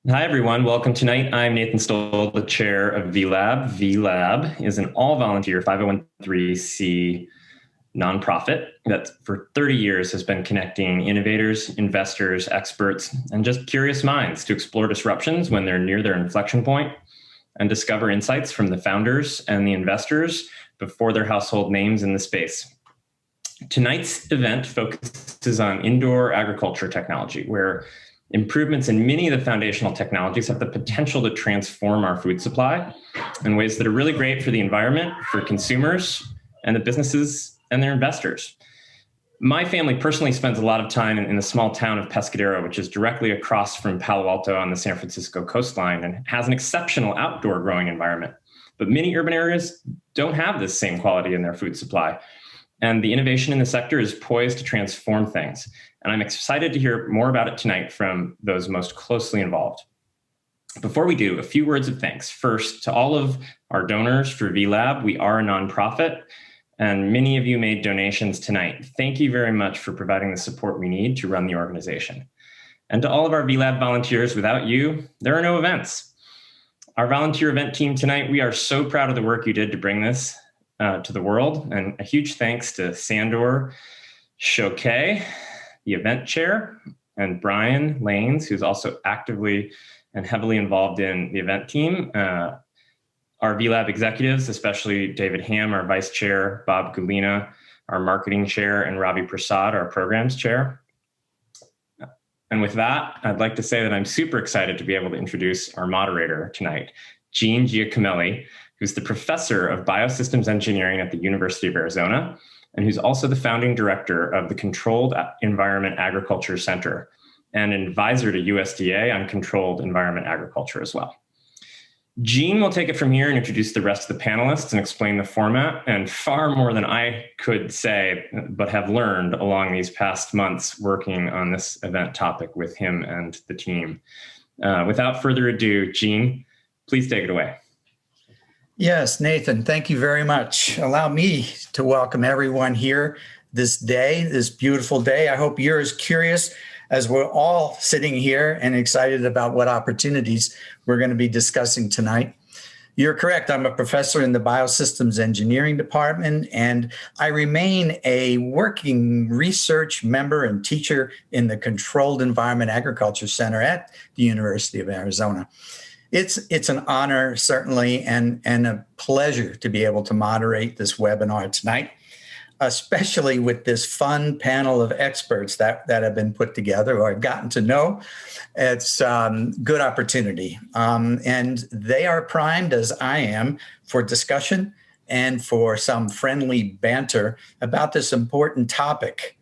Hi, everyone. Welcome tonight. I'm Nathan Stoll, the chair of VLab. VLab is an all-volunteer 501c nonprofit that for 30 years has been connecting innovators, investors, experts, and just curious minds to explore disruptions when they're near their inflection point and discover insights from the founders and the investors before they're household names in the space. Tonight's event focuses on indoor agriculture technology, where improvements in many of the foundational technologies have the potential to transform our food supply in ways that are really great for the environment, for consumers, and the businesses and their investors. My family personally spends a lot of time in the small town of Pescadero, which is directly across from Palo Alto on the San Francisco coastline and has an exceptional outdoor growing environment. But many urban areas don't have this same quality in their food supply. And the innovation in the sector is poised to transform things. And I'm excited to hear more about it tonight from those most closely involved. Before we do, a few words of thanks. First, to all of our donors for VLab. We are a nonprofit, and many of you made donations tonight. Thank you very much for providing the support we need to run the organization. And to all of our VLab volunteers, without you, there are no events. Our volunteer event team tonight, we are so proud of the work you did to bring this to the world. And a huge thanks to Sandor, Schoichet, the event chair, and Brian Lanes, who's also actively and heavily involved in the event team. Our VLab executives, especially David Ham, our vice chair, Bob Gulina, our marketing chair, and Ravi Prasad, our programs chair. And with that, I'd like to say that I'm super excited to be able to introduce our moderator tonight, Gene Giacomelli, who's the professor of Biosystems Engineering at the University of Arizona, and who's also the founding director of the Controlled Environment Agriculture Center and an advisor to USDA on controlled environment agriculture as well. Gene will take it from here and introduce the rest of the panelists and explain the format, and far more than I could say, but have learned along these past months working on this event topic with him and the team. Without further ado, Gene, please take it away. Yes, Nathan, thank you very much. Allow me to welcome everyone here this day, this beautiful day. I hope you're as curious as we're all sitting here and excited about what opportunities we're going to be discussing tonight. You're correct. I'm a professor in the Biosystems Engineering Department, and I remain a working research member and teacher in the Controlled Environment Agriculture Center at the University of Arizona. It's an honor, certainly, and a pleasure to be able to moderate this webinar tonight, especially with this fun panel of experts that have been put together or I've gotten to know. It's good opportunity. And they are primed, as I am, for discussion and for some friendly banter about this important topic.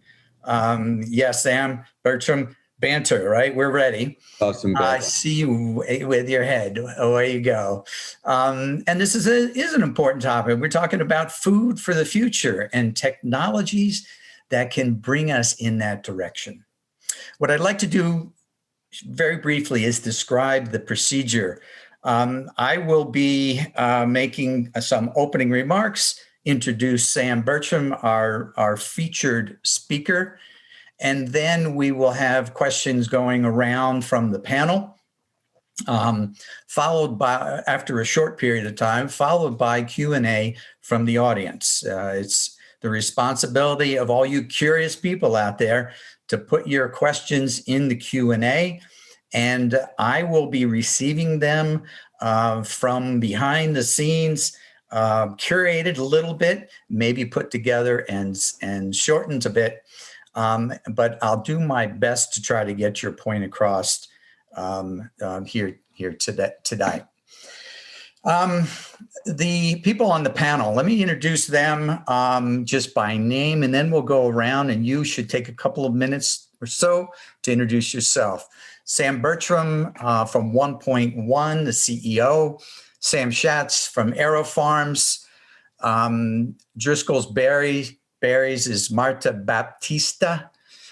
Yes, Sam, Bertram, banter, right? We're ready. Awesome. I see you with your head. Away you go. And this is an important topic. We're talking about food for the future and technologies that can bring us in that direction. What I'd like to do very briefly is describe the procedure. I will be making some opening remarks, introduce Sam Bertram, our featured speaker, and then we will have questions going around from the panel, followed by, after a short period of time, followed by Q&A from the audience. It's the responsibility of all you curious people out there to put your questions in the Q&A, and I will be receiving them from behind the scenes, curated a little bit, maybe put together and shortened a bit. But I'll do my best to try to get your point across here today. The people on the panel, let me introduce them just by name, and then we'll go around, and you should take a couple of minutes or so to introduce yourself. Sam Bertram from OnePointOne, the CEO. Sam Schatz from AeroFarms. Driscoll's Berries is Marta Baptista.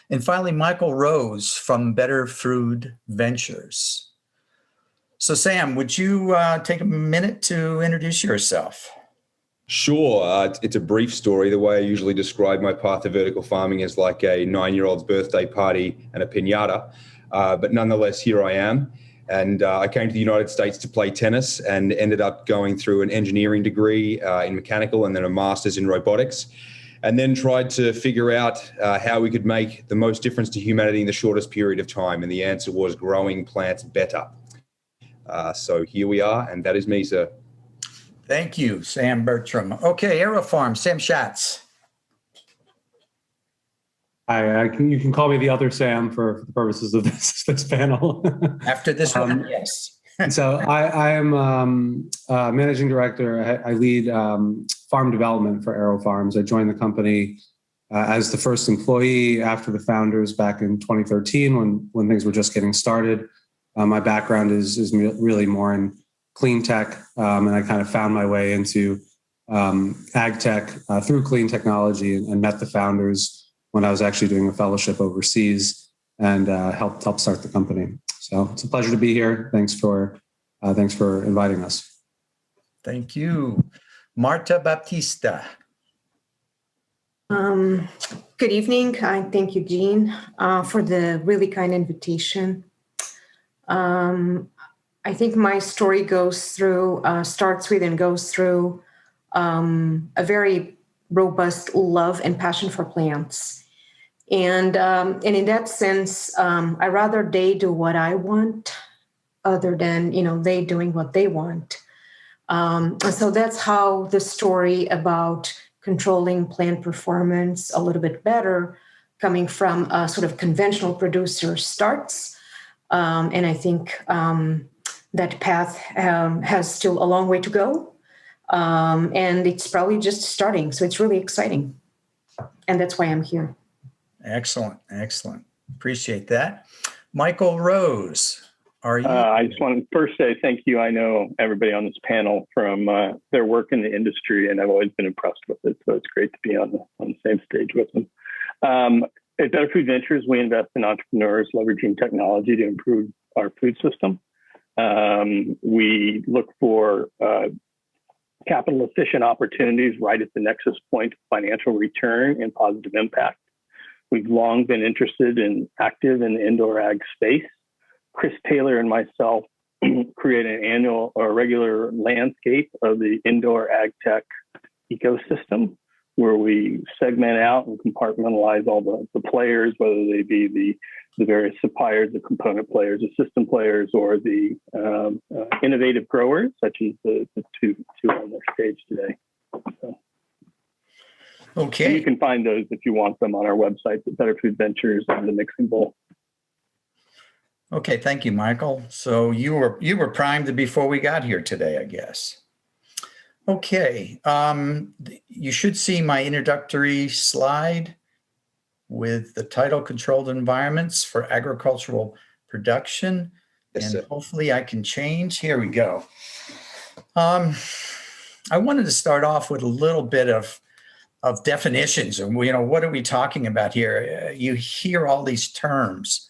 And finally, Michael Rose from Better Food Ventures. So Sam, would you take a minute to introduce yourself? Sure. It's a brief story. The way I usually describe my path to vertical farming is like a 9-year-old's birthday party and a piñata. But nonetheless, here I am. And I came to the United States to play tennis and ended up going through an engineering degree in mechanical and then a master's in robotics. And then tried to figure out how we could make the most difference to humanity in the shortest period of time. And the answer was growing plants better. So here we are, and that is me, sir. Thank you, Sam Bertram. Okay, AeroFarms, Sam Schatz. Hi, you can call me the other Sam for the purposes of this panel. After this one, yes. So I am managing director. I lead farm development for AeroFarms. I joined the company as the first employee after the founders back in 2013 when things were just getting started. My background is really more in clean tech, and I kind of found my way into AgTech through clean technology and met the founders when I was actually doing a fellowship overseas and helped start the company. So it's a pleasure to be here. Thanks for inviting us. Thank you. Marta, Baptista. Good evening. Thank you, Gene, for the really kind invitation. I think my story starts with and goes through a very robust love and passion for plants. And in that sense, I rather they do what I want other than, they doing what they want. So that's how the story about controlling plant performance a little bit better coming from a sort of conventional producer starts. And I think that path has still a long way to go. And it's probably just starting. So it's really exciting. And that's why I'm here. Excellent. Excellent. Appreciate that. Michael Rose, are you? I just want to first say thank you. I know everybody on this panel from their work in the industry, and I've always been impressed with it. So it's great to be on the same stage with them. At Better Food Ventures, we invest in entrepreneurs leveraging technology to improve our food system. We look for capital efficient opportunities right at the nexus point of financial return and positive impact. We've long been active in the indoor ag space. Chris Taylor and myself create an annual or regular landscape of the indoor ag tech ecosystem, where we segment out and compartmentalize all the players, whether they be the various suppliers, the component players, the system players, or the innovative growers, such as the two on their stage today. So. Okay. And you can find those if you want them on our website, the Better Food Ventures and the Mixing Bowl. Okay, thank you, Michael. So you were primed before we got here today, I guess. Okay, you should see my introductory slide with the title Controlled Environments for Agricultural Production. Yes, and sir. Hopefully I can change. Here we go. I wanted to start off with a little bit of definitions. And, what are we talking about here? You hear all these terms: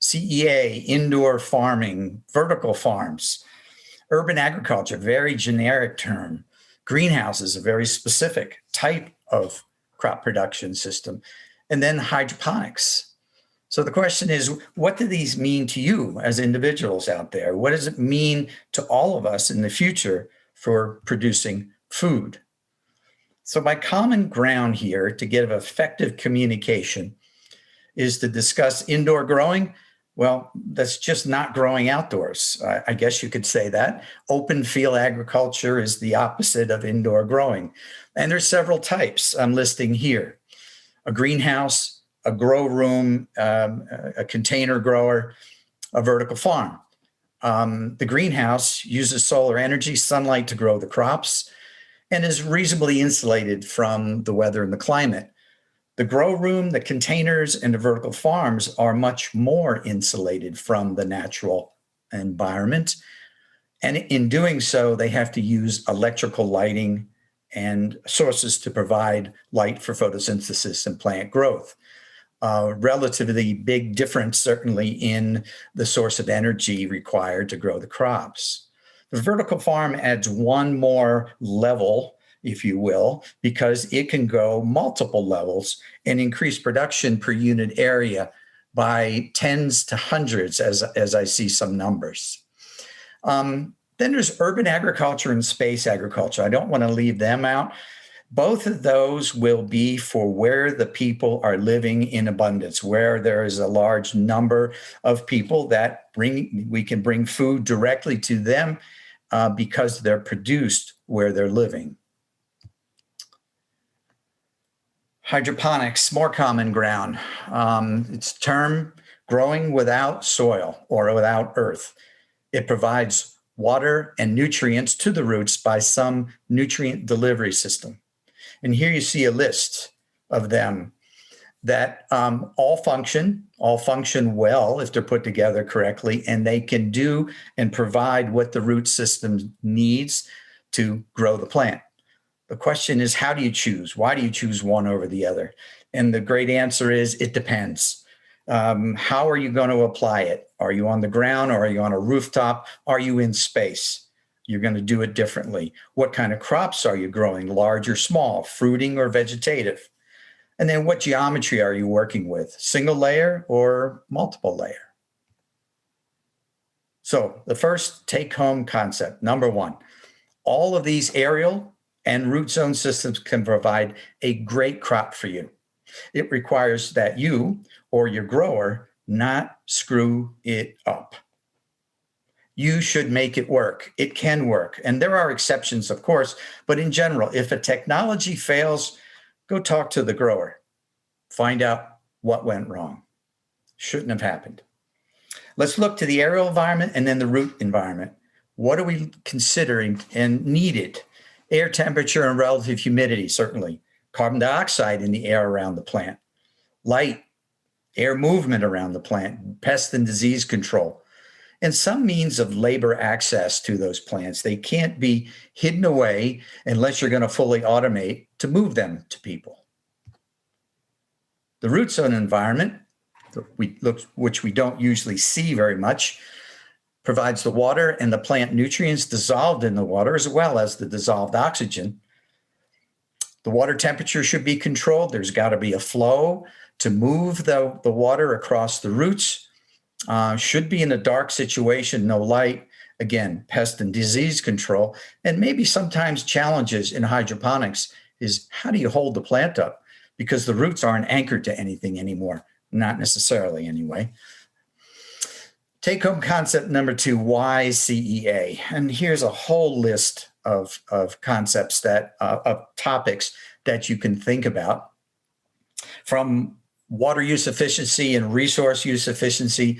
CEA, indoor farming, vertical farms, urban agriculture, very generic term. Greenhouses, a very specific type of crop production system. And then hydroponics. So the question is, what do these mean to you as individuals out there? What does it mean to all of us in the future for producing food? So my common ground here to get effective communication is to discuss indoor growing. Well, that's just not growing outdoors. I guess you could say that. Open field agriculture is the opposite of indoor growing. And there's several types I'm listing here: a greenhouse, a grow room, a container grower, a vertical farm. The greenhouse uses solar energy, sunlight to grow the crops, and is reasonably insulated from the weather and the climate. The grow room, the containers, and the vertical farms are much more insulated from the natural environment. And in doing so, they have to use electrical lighting and sources to provide light for photosynthesis and plant growth. Relatively big difference, certainly, in the source of energy required to grow the crops. The vertical farm adds one more level, if you will, because it can go multiple levels and increase production per unit area by tens to hundreds as I see some numbers. Then there's urban agriculture and space agriculture. I don't want to leave them out. Both of those will be for where the people are living in abundance, where there is a large number of people that we can bring food directly to them because they're produced where they're living. Hydroponics, more common ground. It's term growing without soil or without earth. It provides water and nutrients to the roots by some nutrient delivery system. And here you see a list of them that all function well if they're put together correctly, and they can do and provide what the root system needs to grow the plant. The question is, how do you choose? Why do you choose one over the other? And the great answer is, it depends. How are you going to apply it? Are you on the ground, or are you on a rooftop? Are you in space? You're going to do it differently. What kind of crops are you growing, large or small, fruiting or vegetative? And then what geometry are you working with, single layer or multiple layer? So the first take-home concept, number one, all of these aerial and root zone systems can provide a great crop for you. It requires that you or your grower not screw it up. You should make it work. It can work. And there are exceptions, of course, but in general, if a technology fails, go talk to the grower. Find out what went wrong. Shouldn't have happened. Let's look to the aerial environment and then the root environment. What are we considering and needed? Air temperature and relative humidity, certainly. Carbon dioxide in the air around the plant. Light, air movement around the plant, pest and disease control. And some means of labor access to those plants. They can't be hidden away unless you're going to fully automate to move them to people. The root zone environment, which we don't usually see very much, provides the water and the plant nutrients dissolved in the water, as well as the dissolved oxygen. The water temperature should be controlled. There's got to be a flow to move the water across the roots. Should be in a dark situation, no light. Again, pest and disease control. And maybe sometimes challenges in hydroponics is, how do you hold the plant up? Because the roots aren't anchored to anything anymore. Not necessarily anyway. Take-home concept number two, why CEA? And here's a whole list of concepts of topics that you can think about, from water use efficiency and resource use efficiency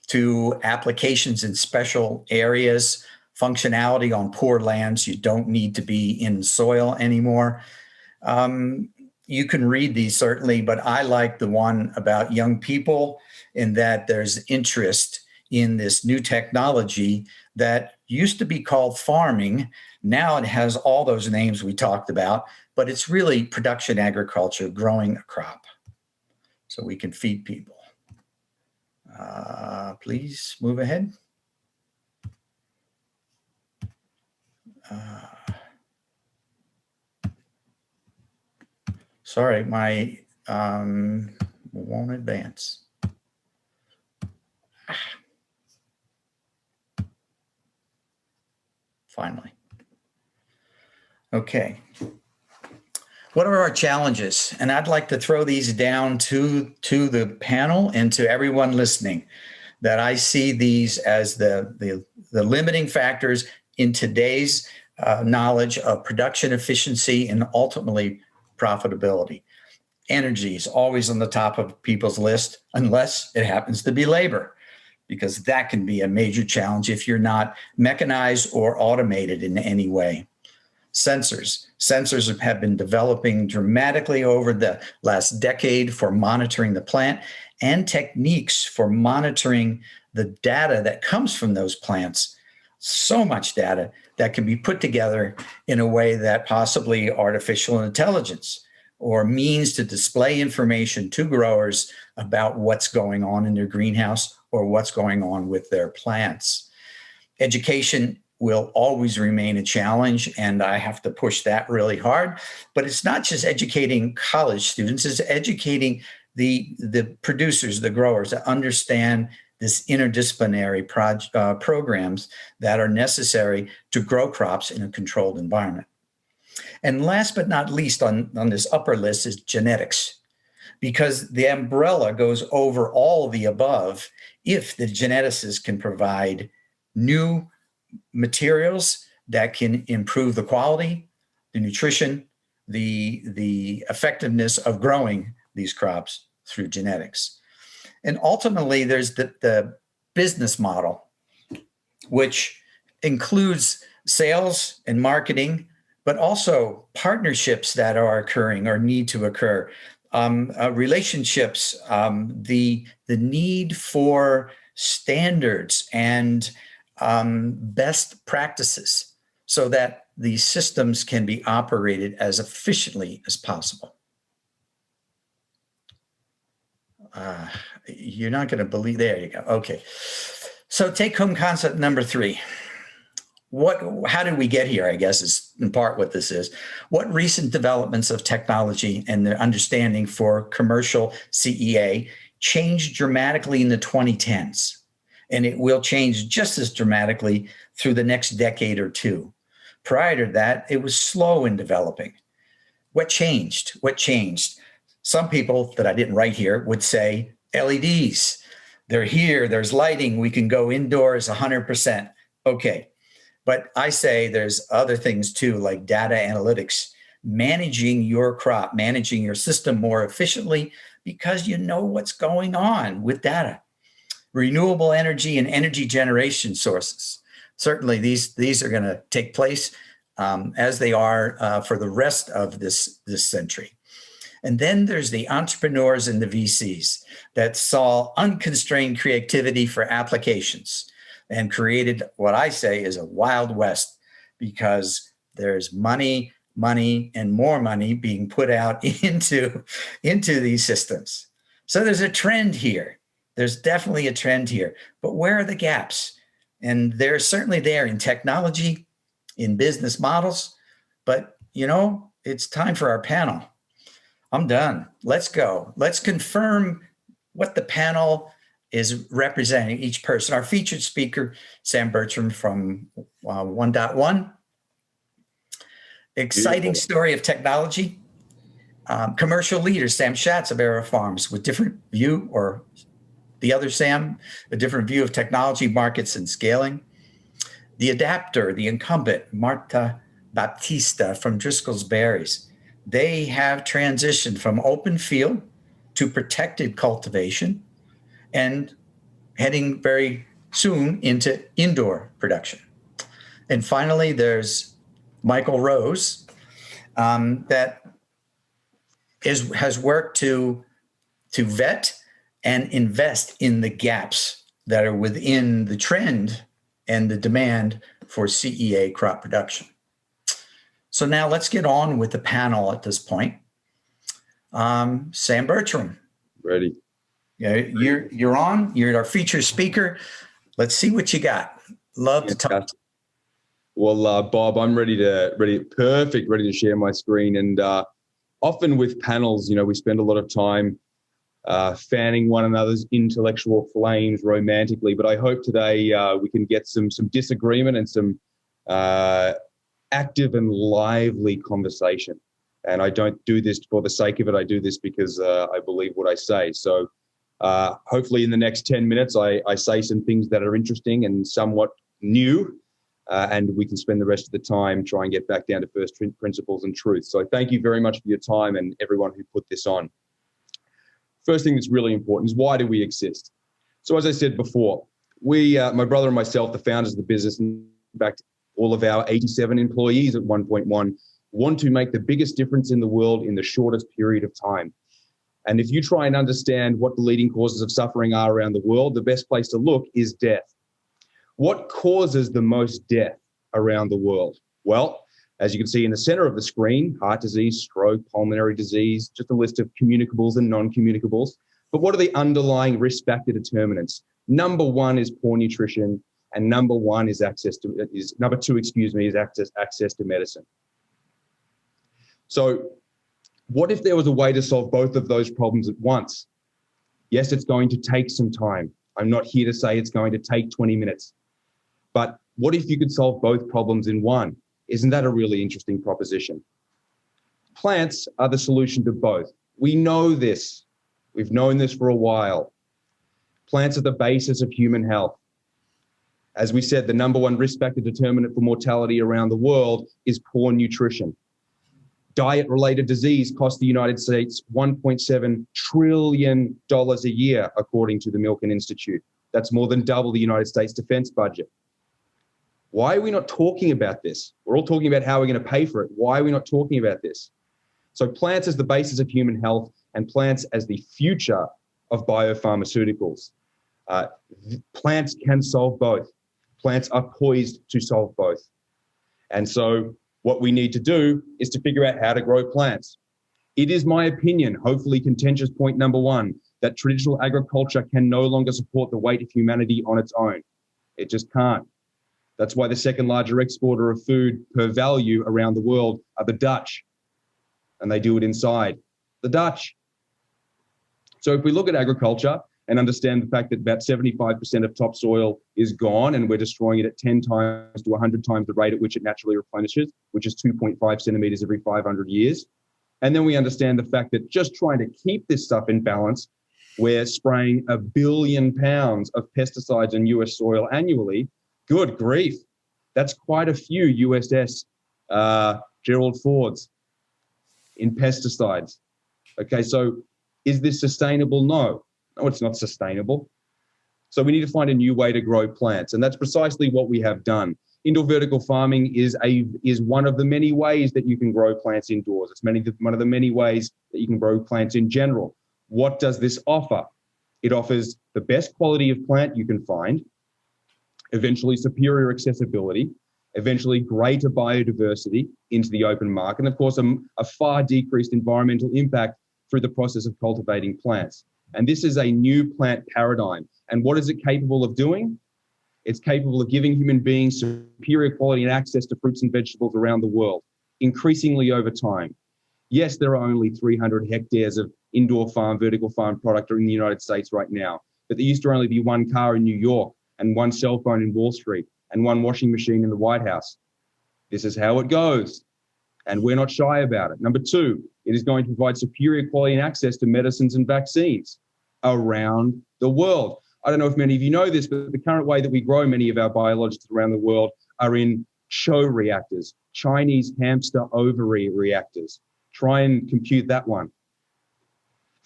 to applications in special areas, functionality on poor lands. You don't need to be in soil anymore. You can read these certainly, but I like the one about young people, in that there's interest in this new technology that used to be called farming. Now it has all those names we talked about, but it's really production agriculture, growing a crop so we can feed people. Please move ahead. Sorry, my won't advance. Finally. Okay. What are our challenges? And I'd like to throw these down to the panel and to everyone listening, that I see these as the limiting factors in today's knowledge of production efficiency and ultimately profitability. Energy is always on the top of people's list, unless it happens to be labor, because that can be a major challenge if you're not mechanized or automated in any way. Sensors have been developing dramatically over the last decade for monitoring the plant, and techniques for monitoring the data that comes from those plants. So much data that can be put together in a way that possibly artificial intelligence or means to display information to growers about what's going on in their greenhouse or what's going on with their plants. Education will always remain a challenge, and I have to push that really hard. But it's not just educating college students, it's educating the producers, the growers that understand this interdisciplinary programs that are necessary to grow crops in a controlled environment. And last but not least on this upper list is genetics, because the umbrella goes over all of the above if the geneticists can provide new materials that can improve the quality, the nutrition, the effectiveness of growing these crops through genetics. And ultimately, there's the business model, which includes sales and marketing, but also partnerships that are occurring or need to occur, relationships, the need for standards and best practices so that these systems can be operated as efficiently as possible. You're not going to believe, there you go. Okay. So take home concept number 3. How did we get here, I guess, is in part what this is. What recent developments of technology and their understanding for commercial CEA changed dramatically in the 2010s? And it will change just as dramatically through the next decade or two. Prior to that, it was slow in developing. What changed? What changed? Some people that I didn't write here would say LEDs. They're here, there's lighting, we can go indoors 100%. Okay. But I say there's other things too, like data analytics, managing your crop, managing your system more efficiently because you know what's going on with data. Renewable energy and energy generation sources. Certainly these are going to take place as they are for the rest of this century. And then there's the entrepreneurs and the VCs that saw unconstrained creativity for applications and created what I say is a Wild West, because there's money, and more money being put out into these systems. So there's a trend here. There's definitely a trend here. But where are the gaps? And they're certainly there in technology, in business models. But, it's time for our panel. I'm done. Let's go. Let's confirm what the panel is representing, each person. Our featured speaker, Sam Bertram from OnePointOne. Exciting story of technology. Commercial leader, Sam Schatz of AeroFarms, with different view, or the other Sam, a different view of technology, markets, and scaling. The adapter, the incumbent, Marta Baptista from Driscoll's Berries. They have transitioned from open field to protected cultivation and heading very soon into indoor production. And finally, there's Michael Rose that has worked to vet and invest in the gaps that are within the trend and the demand for CEA crop production. So now let's get on with the panel at this point. Sam Bertram. Ready. Yeah, you're on. You're our featured speaker. Let's see what you got. Love to talk. Well, Bob, I'm ready to share my screen. And often with panels, we spend a lot of time fanning one another's intellectual flames romantically. But I hope today we can get some disagreement and some active and lively conversation. And I don't do this for the sake of it. I do this because I believe what I say. So hopefully in the next 10 minutes, I say some things that are interesting and somewhat new, and we can spend the rest of the time trying to get back down to first principles and truth. So thank you very much for your time and everyone who put this on. First thing that's really important is, why do we exist? So as I said before, we, my brother and myself, the founders of the business, in fact, all of our 87 employees at OnePointOne, want to make the biggest difference in the world in the shortest period of time. And if you try and understand what the leading causes of suffering are around the world, the best place to look is death. What causes the most death around the world? Well, as you can see in the center of the screen, heart disease, stroke, pulmonary disease, just a list of communicables and non-communicables. But what are the underlying risk factor determinants? Number one is poor nutrition, and number two is access to medicine. So what if there was a way to solve both of those problems at once? Yes, it's going to take some time. I'm not here to say it's going to take 20 minutes. But what if you could solve both problems in one? Isn't that a really interesting proposition? Plants are the solution to both. We know this. We've known this for a while. Plants are the basis of human health. As we said, the number one risk factor determinant for mortality around the world is poor nutrition. Diet-related disease costs the United States $1.7 trillion a year, according to the Milken Institute. That's more than double the United States defense budget. Why are we not talking about this? We're all talking about how we're going to pay for it. Why are we not talking about this? So plants as the basis of human health and plants as the future of biopharmaceuticals. Plants can solve both. Plants are poised to solve both. And so what we need to do is to figure out how to grow plants. It is my opinion, hopefully contentious point number one, that traditional agriculture can no longer support the weight of humanity on its own. It just can't. That's why the second largest exporter of food per value around the world are the Dutch. And they do it inside the Dutch. So if we look at agriculture and understand the fact that about 75% of topsoil is gone and we're destroying it at 10 times to 100 times the rate at which it naturally replenishes, which is 2.5 centimeters every 500 years. And then we understand the fact that just trying to keep this stuff in balance, we're spraying 1 billion pounds of pesticides in US soil annually. Good grief. That's quite a few USS Gerald Fords in pesticides. Okay, so is this sustainable? No, it's not sustainable. So we need to find a new way to grow plants, and that's precisely what we have done. Indoor vertical farming is one of the many ways that you can grow plants indoors. It's one of the many ways that you can grow plants in general. What does this offer? It offers the best quality of plant you can find, eventually superior accessibility, eventually greater biodiversity into the open market, and of course a far decreased environmental impact through the process of cultivating plants. And this is a new plant paradigm. And what is it capable of doing? It's capable of giving human beings superior quality and access to fruits and vegetables around the world, increasingly over time. Yes, there are only 300 hectares of indoor farm, vertical farm product in the United States right now, but there used to only be one car in New York and one cell phone in Wall Street and one washing machine in the White House. This is how it goes, and we're not shy about it. Number two, it is going to provide superior quality and access to medicines and vaccines around the world. I don't know if many of you know this, but the current way that we grow many of our biologics around the world are in CHO reactors, Chinese hamster ovary reactors. Try and compute that one.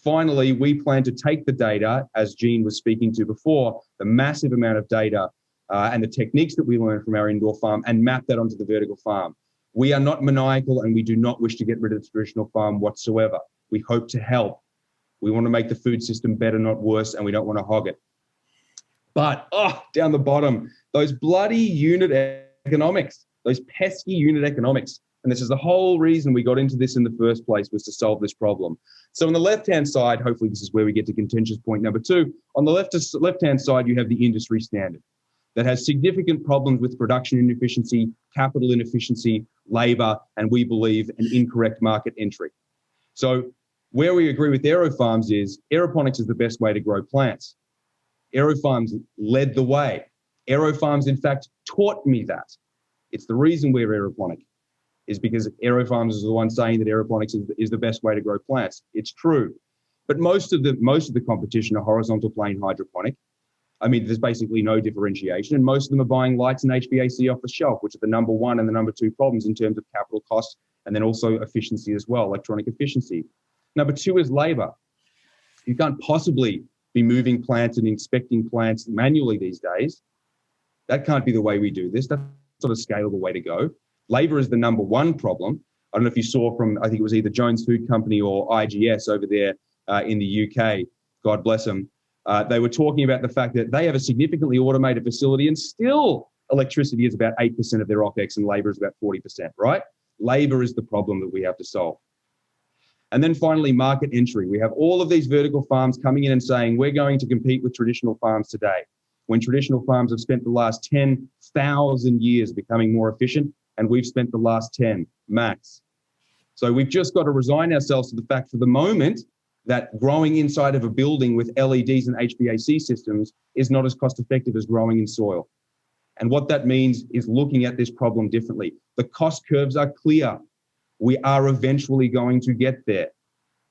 Finally, we plan to take the data, as Jean was speaking to before, the massive amount of data and the techniques that we learn from our indoor farm and map that onto the vertical farm. We are not maniacal and we do not wish to get rid of the traditional farm whatsoever. We hope to help. We want to make the food system better, not worse, and we don't want to hog it. But, down the bottom, those bloody unit economics, those pesky unit economics. And this is the whole reason we got into this in the first place, was to solve this problem. So on the left-hand side, hopefully this is where we get to contentious point number two. On the left-hand side, you have the industry standard that has significant problems with production inefficiency, capital inefficiency, labor, and we believe an incorrect market entry. So where we agree with AeroFarms is Aeroponics is the best way to grow plants. AeroFarms led the way. AeroFarms, in fact, taught me that. It's the reason we're aeroponic, is because AeroFarms is the one saying that aeroponics is the best way to grow plants. It's true. But most of the competition are horizontal plane hydroponic. I mean, there's basically no differentiation, and most of them are buying lights and HVAC off the shelf, which are the number one and the number two problems in terms of capital costs, and then also efficiency as well, electronic efficiency. Number two is labor. You can't possibly be moving plants and inspecting plants manually these days. That can't be the way we do this. That's not a scalable way to go. Labor is the number one problem. I don't know if you saw from, I think it was either Jones Food Company or IGS over there in the UK, God bless them. They were talking about the fact that they have a significantly automated facility and still electricity is about 8% of their OPEX and labor is about 40%, right? Labor is the problem that we have to solve. And then finally, market entry. We have all of these vertical farms coming in and saying, we're going to compete with traditional farms today, when traditional farms have spent the last 10,000 years becoming more efficient, and we've spent the last 10 max. So we've just got to resign ourselves to the fact for the moment that growing inside of a building with LEDs and HVAC systems is not as cost effective as growing in soil. And what that means is looking at this problem differently. The cost curves are clear. We are eventually going to get there.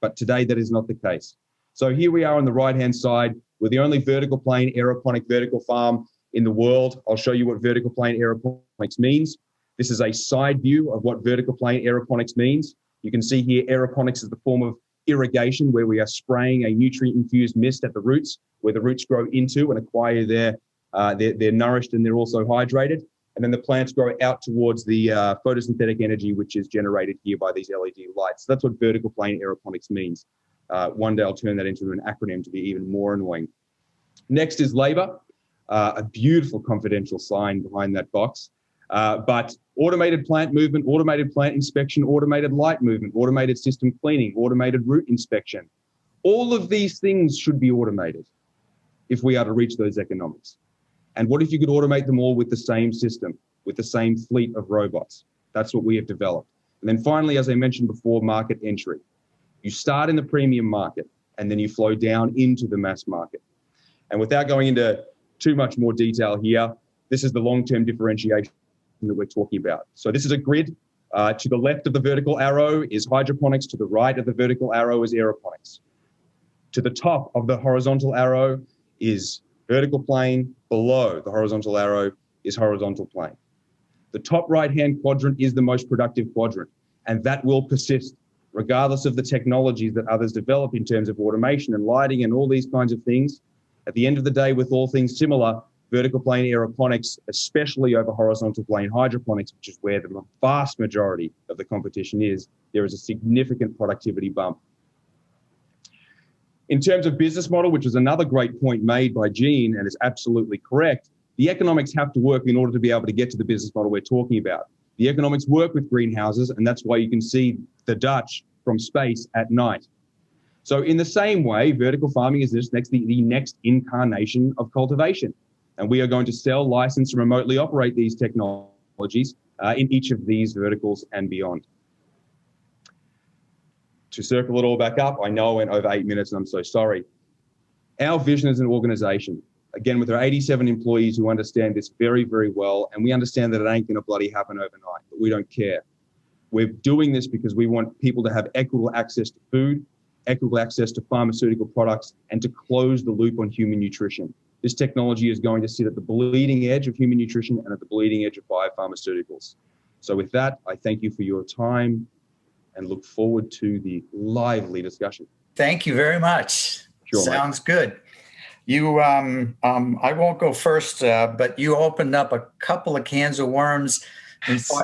But today that is not the case. So here we are on the right-hand side. We're the only vertical plane aeroponic vertical farm in the world. I'll show you what vertical plane aeroponics means. This is a side view of what vertical plane aeroponics means. You can see here aeroponics is the form of irrigation where we are spraying a nutrient-infused mist at the roots, where the roots grow into and acquire they're nourished and they're also hydrated. And then the plants grow out towards the photosynthetic energy, which is generated here by these LED lights. So that's what vertical plane aeroponics means. One day I'll turn that into an acronym to be even more annoying. Next is labor, a beautiful confidential sign behind that box. But automated plant movement, automated plant inspection, automated light movement, automated system cleaning, automated root inspection. All of these things should be automated if we are to reach those economics. And what if you could automate them all with the same system, with the same fleet of robots? That's what we have developed. And then finally, as I mentioned before, market entry. You start in the premium market and then you flow down into the mass market. And without going into too much more detail here, this is the long-term differentiation that we're talking about. So this is a grid. To the left of the vertical arrow is hydroponics. To the right of the vertical arrow is aeroponics. To the top of the horizontal arrow is vertical plane. Below the horizontal arrow is horizontal plane. The top right-hand quadrant is the most productive quadrant, and that will persist regardless of the technologies that others develop in terms of automation and lighting and all these kinds of things. At the end of the day, with all things similar, vertical plane aeroponics, especially over horizontal plane hydroponics, which is where the vast majority of the competition is, there is a significant productivity bump. In terms of business model, which is another great point made by Gene and is absolutely correct, the economics have to work in order to be able to get to the business model we're talking about. The economics work with greenhouses, and that's why you can see the Dutch from space at night. So in the same way, vertical farming is the next incarnation of cultivation. And we are going to sell, license, and remotely operate these technologies in each of these verticals and beyond. To circle it all back up, I know I went over 8 minutes and I'm so sorry. Our vision as an organization, again, with our 87 employees who understand this very, very well, and we understand that it ain't going to bloody happen overnight, but we don't care. We're doing this because we want people to have equitable access to food, equitable access to pharmaceutical products, and to close the loop on human nutrition. This technology is going to sit at the bleeding edge of human nutrition and at the bleeding edge of biopharmaceuticals. So with that, I thank you for your time and look forward to the lively discussion. Thank you very much. Sure, Sounds good. You, I won't go first, but you opened up a couple of cans of worms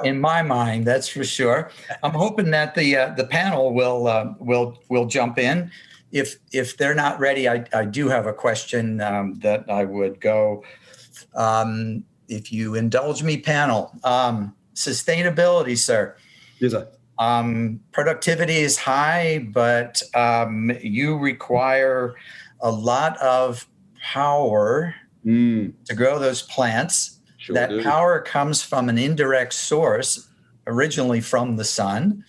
in my mind, that's for sure. I'm hoping that the panel will jump in. If they're not ready, I do have a question that I would go. If you indulge me, panel, sustainability, sir. Yes, sir. Productivity is high, but you require a lot of power to grow those plants. Sure that do. Power comes from an indirect source, originally from the sun.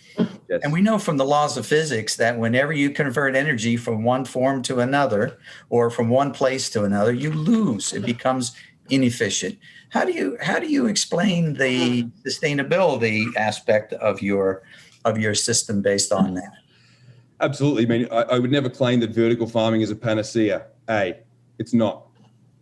Yes. And we know from the laws of physics that whenever you convert energy from one form to another or from one place to another, you lose. It becomes inefficient. How do you explain the sustainability aspect of your system based on that? Absolutely. I mean, I would never claim that vertical farming is a panacea. It's not.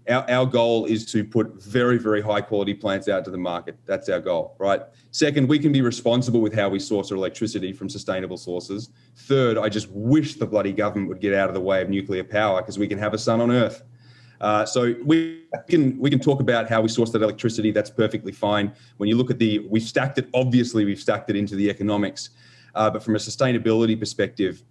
Our goal is to put very, very high quality plants out to the market. That's our goal, right? Second, we can be responsible with how we source our electricity from sustainable sources. Third, I just wish the bloody government would get out of the way of nuclear power because we can have a sun on Earth. So we can talk about how we source that electricity. That's perfectly fine. When you look at we've stacked it into the economics. But from a sustainability perspective,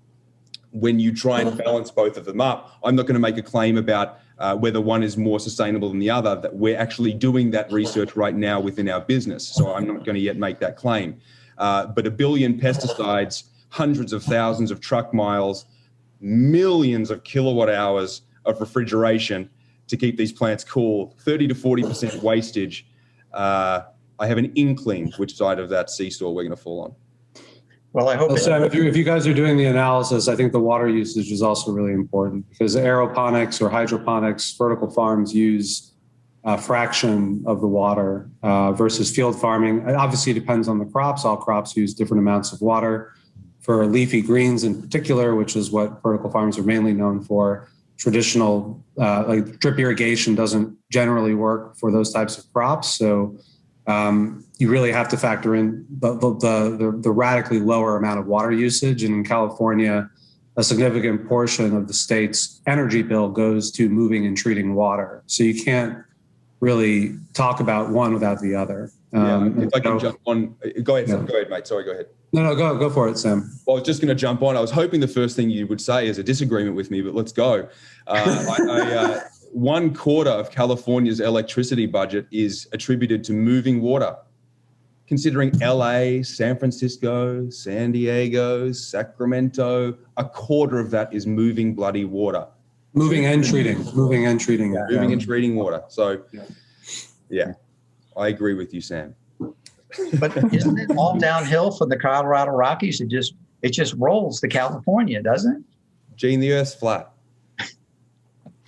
when you try and balance both of them up, I'm not going to make a claim about whether one is more sustainable than the other. That we're actually doing that research right now within our business. So I'm not going to yet make that claim. But 1 billion pesticides, hundreds of thousands of truck miles, millions of kilowatt hours of refrigeration to keep these plants cool, 30 to 40% wastage. I have an inkling which side of that seesaw we're going to fall on. Well, I hope. So if you guys are doing the analysis, I think the water usage is also really important because aeroponics or hydroponics, vertical farms use a fraction of the water versus field farming. It obviously depends on the crops. All crops use different amounts of water. For leafy greens in particular, which is what vertical farms are mainly known for, traditional like drip irrigation doesn't generally work for those types of crops. So you really have to factor in the radically lower amount of water usage. And in California, a significant portion of the state's energy bill goes to moving and treating water. So you can't really talk about one without the other. If I can jump on, go ahead, Sam. Go ahead, mate. Sorry, go ahead. No, go for it, Sam. Well, I was just going to jump on. I was hoping the first thing you would say is a disagreement with me, but let's go. 1/4 of California's electricity budget is attributed to moving water. Considering LA, San Francisco, San Diego, Sacramento, 1/4 of that is moving bloody water. Moving and treating. Moving and treating water. So, yeah, I agree with you, Sam. But isn't it all downhill from the Colorado Rockies? It just rolls to California, doesn't it? Gene, the Earth's flat.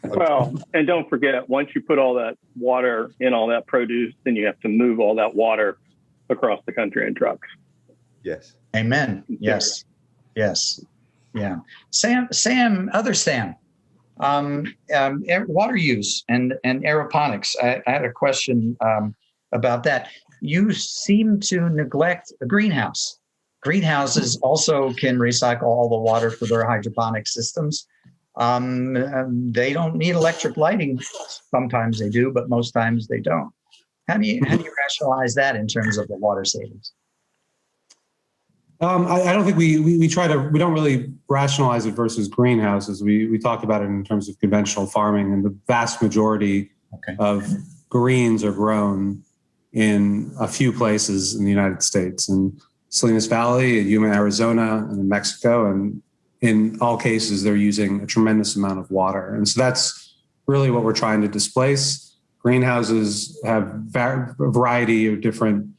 Well, and don't forget, once you put all that water in all that produce, then you have to move all that water across the country in trucks. Yes. Amen. Yes. Yeah. Sam, other Sam, water use and aeroponics. I had a question about that. You seem to neglect a greenhouse. Greenhouses also can recycle all the water for their hydroponic systems. They don't need electric lighting. Sometimes they do, but most times they don't. How do you rationalize that in terms of the water savings? I don't think we don't really rationalize it versus greenhouses. We talk about it in terms of conventional farming, and the vast majority of greens are grown in a few places in the United States, in Salinas Valley, in Yuma, Arizona, and in Mexico. And in all cases, they're using a tremendous amount of water. And so that's really what we're trying to displace. Greenhouses have a variety of different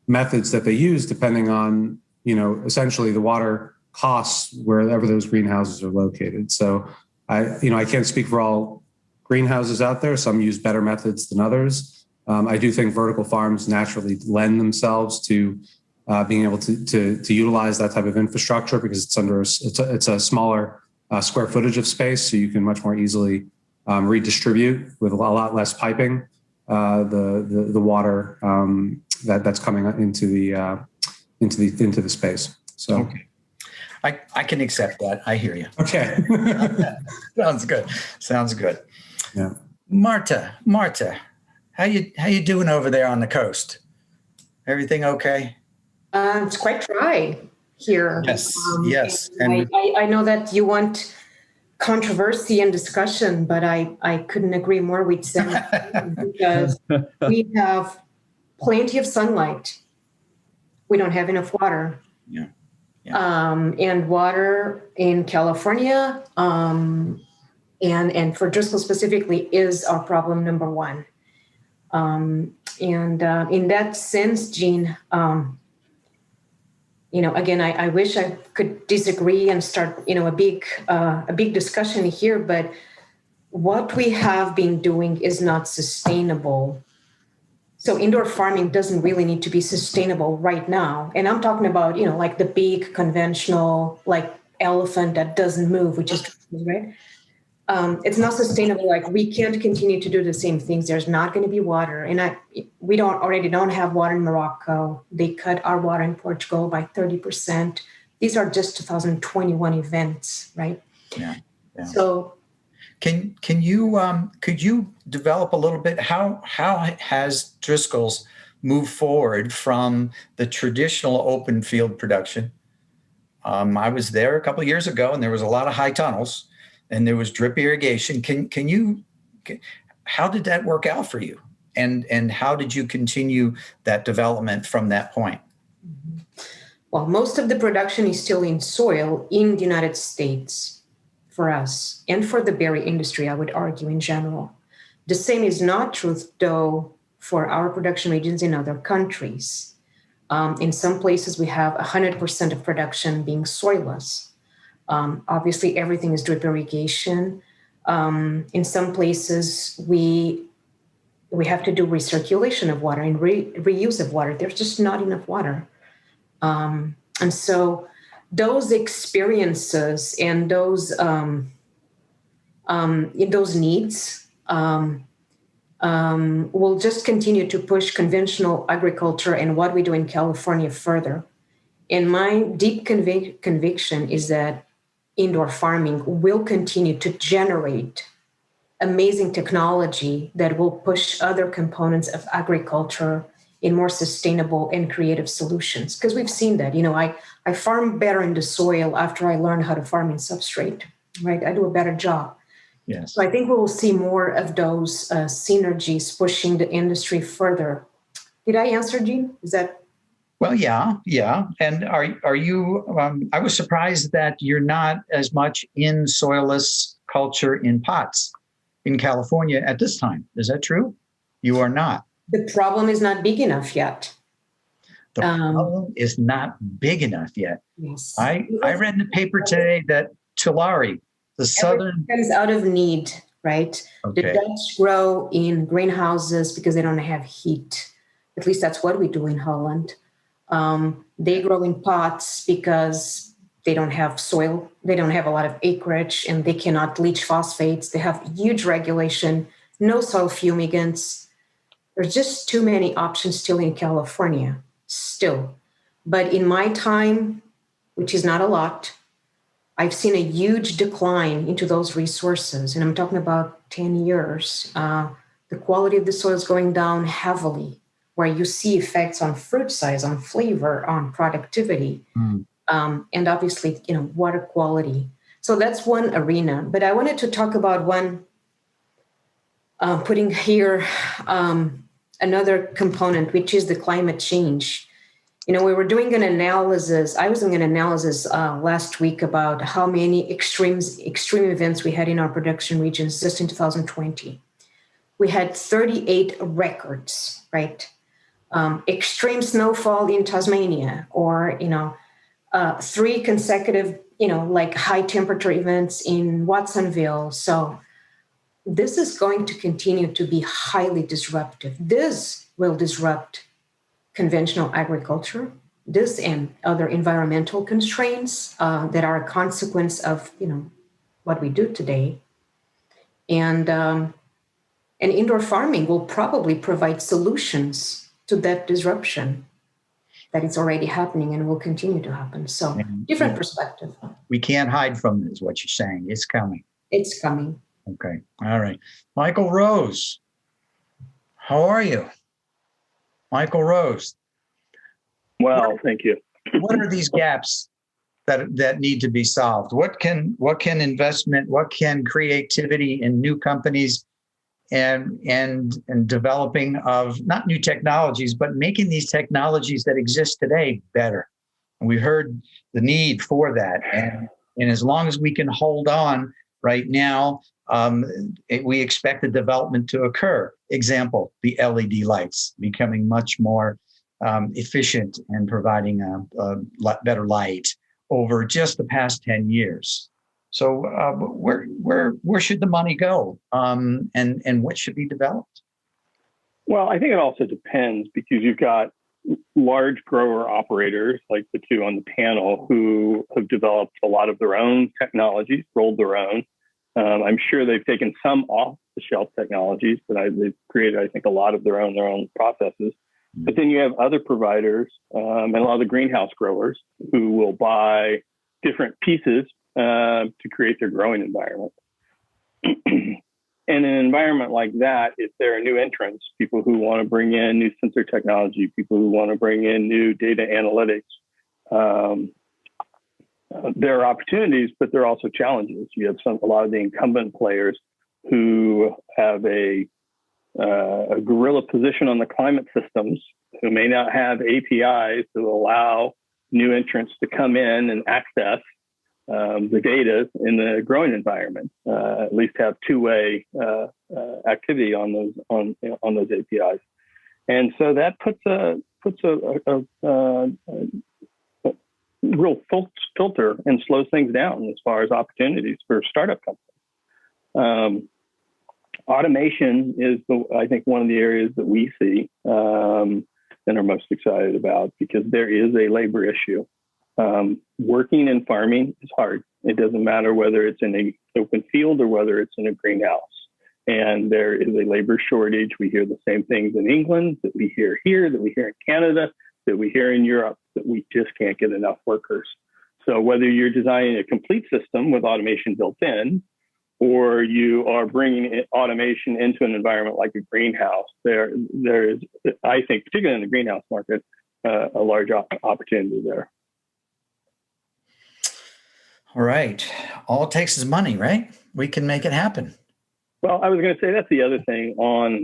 methods that they use depending on, essentially the water costs wherever those greenhouses are located. So I can't speak for all greenhouses out there. Some use better methods than others. I do think vertical farms naturally lend themselves to being able to utilize that type of infrastructure because it's a smaller square footage of space, so you can much more easily redistribute with a lot less piping the water that's coming into the space. So. Okay. I can accept that. I hear you. Okay. Sounds good. Yeah. Marta, how you doing over there on the coast? Everything okay? It's quite dry here. Yes. And I know that you want controversy and discussion, but I couldn't agree more with Sam because we have plenty of sunlight. We don't have enough water. Yeah. And water in California and for Driscoll specifically is our problem number one. And in that sense, Gene, again, I wish I could disagree and start, a big discussion here, but what we have been doing is not sustainable. So indoor farming doesn't really need to be sustainable right now. And I'm talking about, like the big conventional, like elephant that doesn't move, which is right. It's not sustainable. Like we can't continue to do the same things. There's not going to be water. And we already don't have water in Morocco. They cut our water in Portugal by 30%. These are just 2021 events, right? Yeah. So could you develop a little bit how has Driscoll's moved forward from the traditional open field production? I was there a couple of years ago, and there was a lot of high tunnels, and there was drip irrigation. How did that work out for you? And how did you continue that development from that point? Well, most of the production is still in soil in the United States for us and for the berry industry, I would argue in general. The same is not true, though, for our production regions in other countries. In some places, we have 100% of production being soilless. Obviously, everything is drip irrigation. In some places, we have to do recirculation of water and reuse of water. There's just not enough water. And so those experiences and those needs will just continue to push conventional agriculture and what we do in California further. And my deep conviction is that indoor farming will continue to generate amazing technology that will push other components of agriculture in more sustainable and creative solutions. Because we've seen that, I farm better in the soil after I learn how to farm in substrate, right? I do a better job. Yes. So I think we will see more of those synergies pushing the industry further. Did I answer, Gene? Is that? Well, yeah. And are you, I was surprised that you're not as much in soilless culture in pots in California at this time. Is that true? You are not. The problem is not big enough yet. The problem is not big enough yet. Yes. I read in the paper today that Tulare, the southern... Everything is out of need, right? Okay. The Dutch grow in greenhouses because they don't have heat. At least that's what we do in Holland. They grow in pots because they don't have soil. They don't have a lot of acreage and they cannot leach phosphates. They have huge regulation, no soil fumigants. There's just too many options still in California, still. But in my time, which is not a lot, I've seen a huge decline into those resources. And I'm talking about 10 years. The quality of the soil is going down heavily, where you see effects on fruit size, on flavor, on productivity, and obviously, water quality. So that's one arena. But I wanted to talk about one, putting here another component, which is the climate change. We were doing an analysis. I was doing an analysis last week about how many extreme events we had in our production regions just in 2020. We had 38 records, right? Extreme snowfall in Tasmania, or 3 consecutive, like high temperature events in Watsonville. So this is going to continue to be highly disruptive. This will disrupt conventional agriculture, this and other environmental constraints that are a consequence of, what we do today. And indoor farming will probably provide solutions to that disruption that is already happening and will continue to happen. So different perspective. We can't hide from it, is what you're saying. It's coming. It's coming. Okay. All right. Michael Rose, how are you? Michael Rose. Well, thank you. What are these gaps that need to be solved? What can investment, what can creativity in new companies and developing of not new technologies, but making these technologies that exist today better? And we've heard the need for that. And as long as we can hold on right now, we expect the development to occur. Example, the LED lights becoming much more efficient and providing a better light over just the past 10 years. So where should the money go, and what should be developed? Well, I think it also depends, because you've got large grower operators like the two on the panel who have developed a lot of their own technologies, rolled their own. I'm sure they've taken some off-the-shelf technologies, but they've created, I think, a lot of their own processes. But then you have other providers and a lot of the greenhouse growers who will buy different pieces to create their growing environment. In an environment like that, if there are new entrants, people who want to bring in new sensor technology, people who want to bring in new data analytics, there are opportunities, but there are also challenges. You have a lot of the incumbent players who have a guerrilla position on the climate systems, who may not have APIs to allow new entrants to come in and access the data in the growing environment. At least have two-way activity on those APIs, and so that puts puts a real filter and slows things down as far as opportunities for startup companies. Automation is, I think, one of the areas that we see and are most excited about, because there is a labor issue. Working in farming is hard. It doesn't matter whether it's in an open field or whether it's in a greenhouse. And there is a labor shortage. We hear the same things in England that we hear here, that we hear in Canada, that we hear in Europe, that we just can't get enough workers. So whether you're designing a complete system with automation built in, or you are bringing automation into an environment like a greenhouse, there is, I think, particularly in the greenhouse market, a large opportunity there. All right. All it takes is money, right? We can make it happen. Well, I was going to say that's the other thing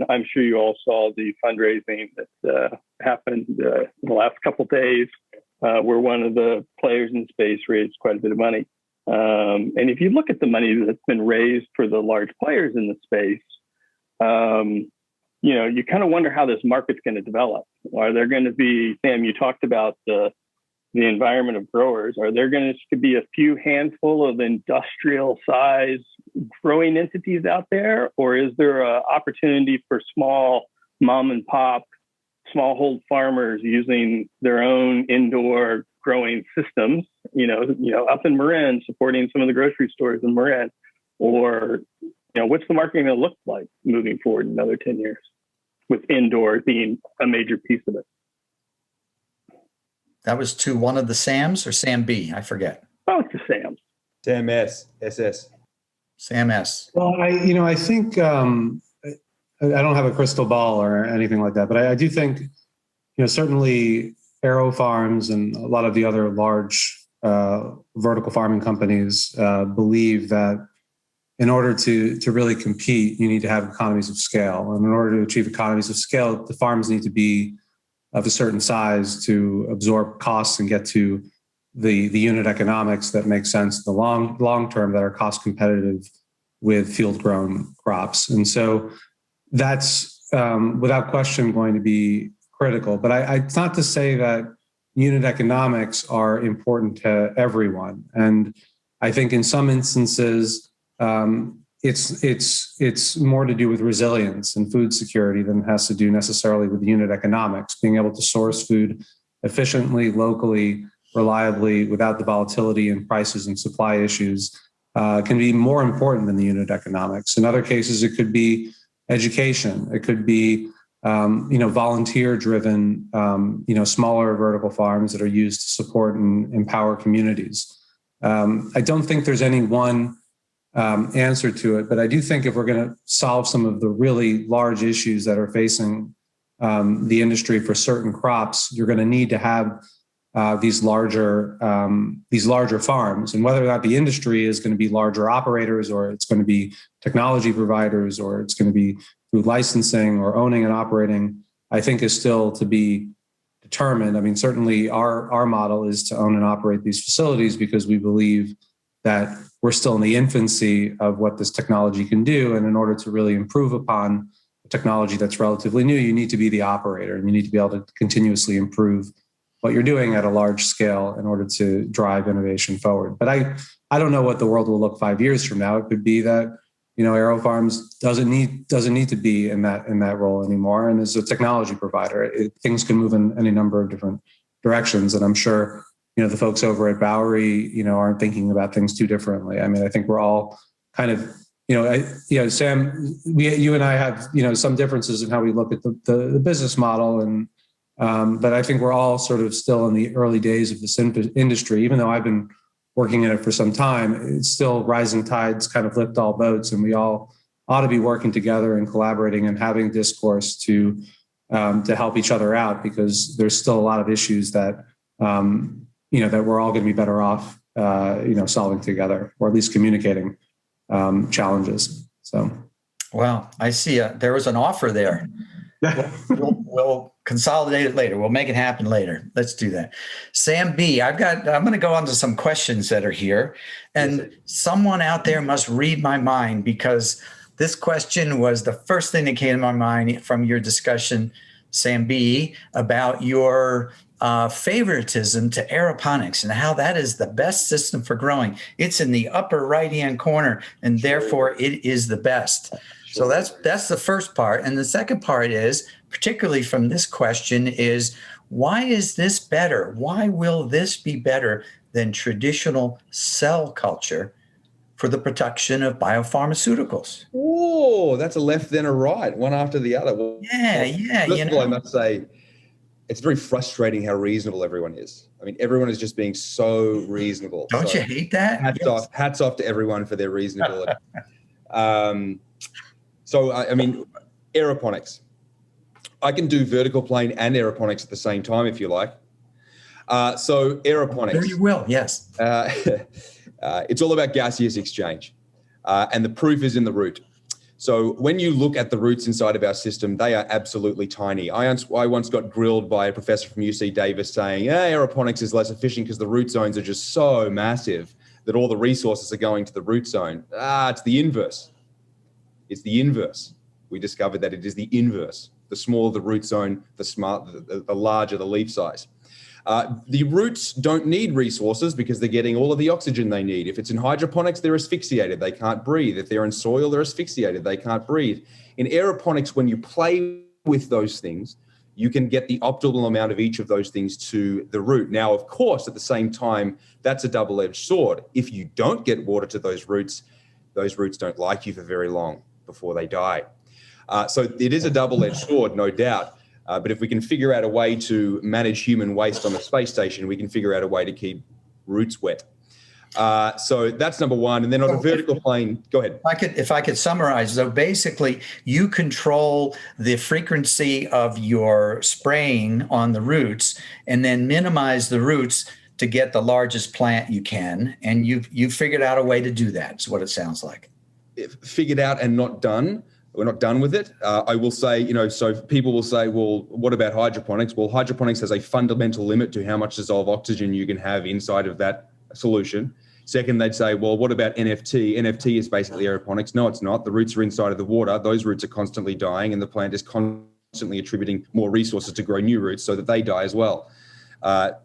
I'm sure you all saw the fundraising that happened in the last couple of days, where one of the players in the space raised quite a bit of money. And if you look at the money that's been raised for the large players in the space, you kind of wonder how this market's going to develop. Are there going to be, Sam, you talked about the environment of growers. Are there going to be a few handful of industrial size growing entities out there? Or is there an opportunity for small mom and pop, smallhold farmers using their own indoor growing systems, up in Marin, supporting some of the grocery stores in Marin? Or, what's the market going to look like moving forward in another 10 years, with indoor being a major piece of it? That was to one of the Sams or Sam B? I forget. Oh, it's the Sams. Sam S. SS. Sam S. Well, I think I don't have a crystal ball or anything like that, but I do think, certainly AeroFarms and a lot of the other large vertical farming companies believe that in order to really compete, you need to have economies of scale. And in order to achieve economies of scale, the farms need to be of a certain size to absorb costs and get to the unit economics that make sense in the long term, that are cost competitive with field grown crops. And so that's without question going to be critical. But it's not to say that unit economics are important to everyone. And I think in some instances, it's more to do with resilience and food security than it has to do necessarily with unit economics. Being able to source food efficiently, locally, reliably, without the volatility in prices and supply issues can be more important than the unit economics. In other cases, it could be education. It could be volunteer-driven, smaller vertical farms that are used to support and empower communities. I don't think there's any one answer to it, but I do think if we're going to solve some of the really large issues that are facing the industry for certain crops, you're going to need to have these larger farms. And whether or not the industry is going to be larger operators, or it's going to be technology providers, or it's going to be through licensing or owning and operating, I think is still to be determined. I mean, certainly our model is to own and operate these facilities because we believe that we're still in the infancy of what this technology can do. And in order to really improve upon a technology that's relatively new, you need to be the operator, and you need to be able to continuously improve what you're doing at a large scale in order to drive innovation forward. But I don't know what the world will look 5 years from now. It could be that AeroFarms doesn't need to be in that role anymore, and as a technology provider, things can move in any number of different directions. And I'm sure the folks over at Bowery aren't thinking about things too differently. I mean, I think we're all kind of Sam, you and I have some differences in how we look at the business model, and but I think we're all sort of still in the early days of this industry. Even though I've been working in it for some time, it's still rising tides kind of lift all boats, and we all ought to be working together and collaborating and having discourse to help each other out, because there's still a lot of issues that that we're all going to be better off solving together, or at least communicating challenges. So, well, I see there was an offer there. We'll consolidate it later. We'll make it happen later. Let's do that. Sam B, I'm going to go on to some questions that are here, and someone out there must read my mind, because this question was the first thing that came to my mind from your discussion. Sambi, about your favoritism to aeroponics and how that is the best system for growing. It's in the upper right-hand corner, and therefore it is the best. So that's the first part. And the second part is, particularly from this question, is why is this better? Why will this be better than traditional cell culture for the production of biopharmaceuticals? Oh, that's a left then a right, one after the other. Well, first of all, I must say, it's very frustrating how reasonable everyone is. I mean, everyone is just being so reasonable. Don't you hate that? Hats off to everyone for their reasonability. So, I mean, aeroponics. I can do vertical plane and aeroponics at the same time, if you like. So aeroponics. There you will, yes. It's all about gaseous exchange. And the proof is in the root. So when you look at the roots inside of our system, they are absolutely tiny. I once got grilled by a professor from UC Davis saying, aeroponics is less efficient because the root zones are just so massive that all the resources are going to the root zone. It's the inverse. It's the inverse. We discovered that it is the inverse. The smaller the root zone, the larger the leaf size. The roots don't need resources because they're getting all of the oxygen they need. If it's in hydroponics, they're asphyxiated. They can't breathe. If they're in soil, they're asphyxiated. They can't breathe. In aeroponics, when you play with those things, you can get the optimal amount of each of those things to the root. Now, of course, at the same time, that's a double-edged sword. If you don't get water to those roots don't like you for very long before they die. So it is a double-edged sword, no doubt. But if we can figure out a way to manage human waste on the space station, we can figure out a way to keep roots wet. So that's number one. And then on the vertical plane, go ahead. If I could summarize, though, basically you control the frequency of your spraying on the roots and then minimize the roots to get the largest plant you can. And you've figured out a way to do that, is what it sounds like. Figured out and not done. We're not done with it. I will say, so people will say, well, what about hydroponics? Well, hydroponics has a fundamental limit to how much dissolved oxygen you can have inside of that solution. Second, they'd say, well, what about NFT? NFT is basically aeroponics. No, it's not. The roots are inside of the water. Those roots are constantly dying, and the plant is constantly attributing more resources to grow new roots so that they die as well.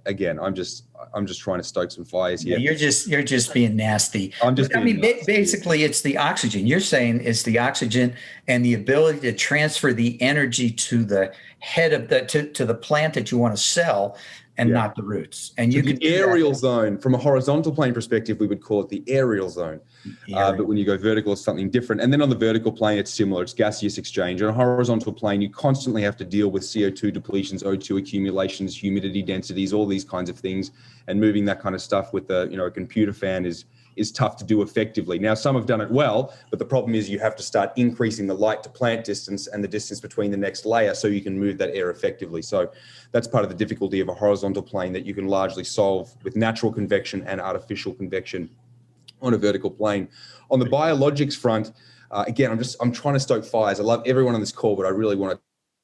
Again, I'm just trying to stoke some fires here. Yeah, you're just being nasty. Basically, it's the oxygen. You're saying it's the oxygen and the ability to transfer the energy to the head of to the plant that you want to sell, and not the roots. And you can the aerial zone, from a horizontal plane perspective, we would call it the aerial zone. But when you go vertical, it's something different. And then on the vertical plane, it's similar. It's gaseous exchange. On a horizontal plane, you constantly have to deal with CO2 depletions, O2 accumulations, humidity densities, all these kinds of things. And moving that kind of stuff with a computer fan is tough to do effectively. Now, some have done it well, but the problem is you have to start increasing the light to plant distance and the distance between the next layer so you can move that air effectively. So that's part of the difficulty of a horizontal plane that you can largely solve with natural convection and artificial convection on a vertical plane. On the biologics front, again, I'm trying to stoke fires. I love everyone on this call, but I really want it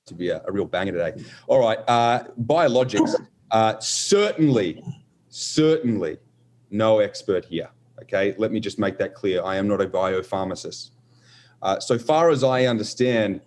to be a real banger today. All right, biologics, certainly no expert here. Okay, let me just make that clear. I am not a biopharmacist. So far as I understand,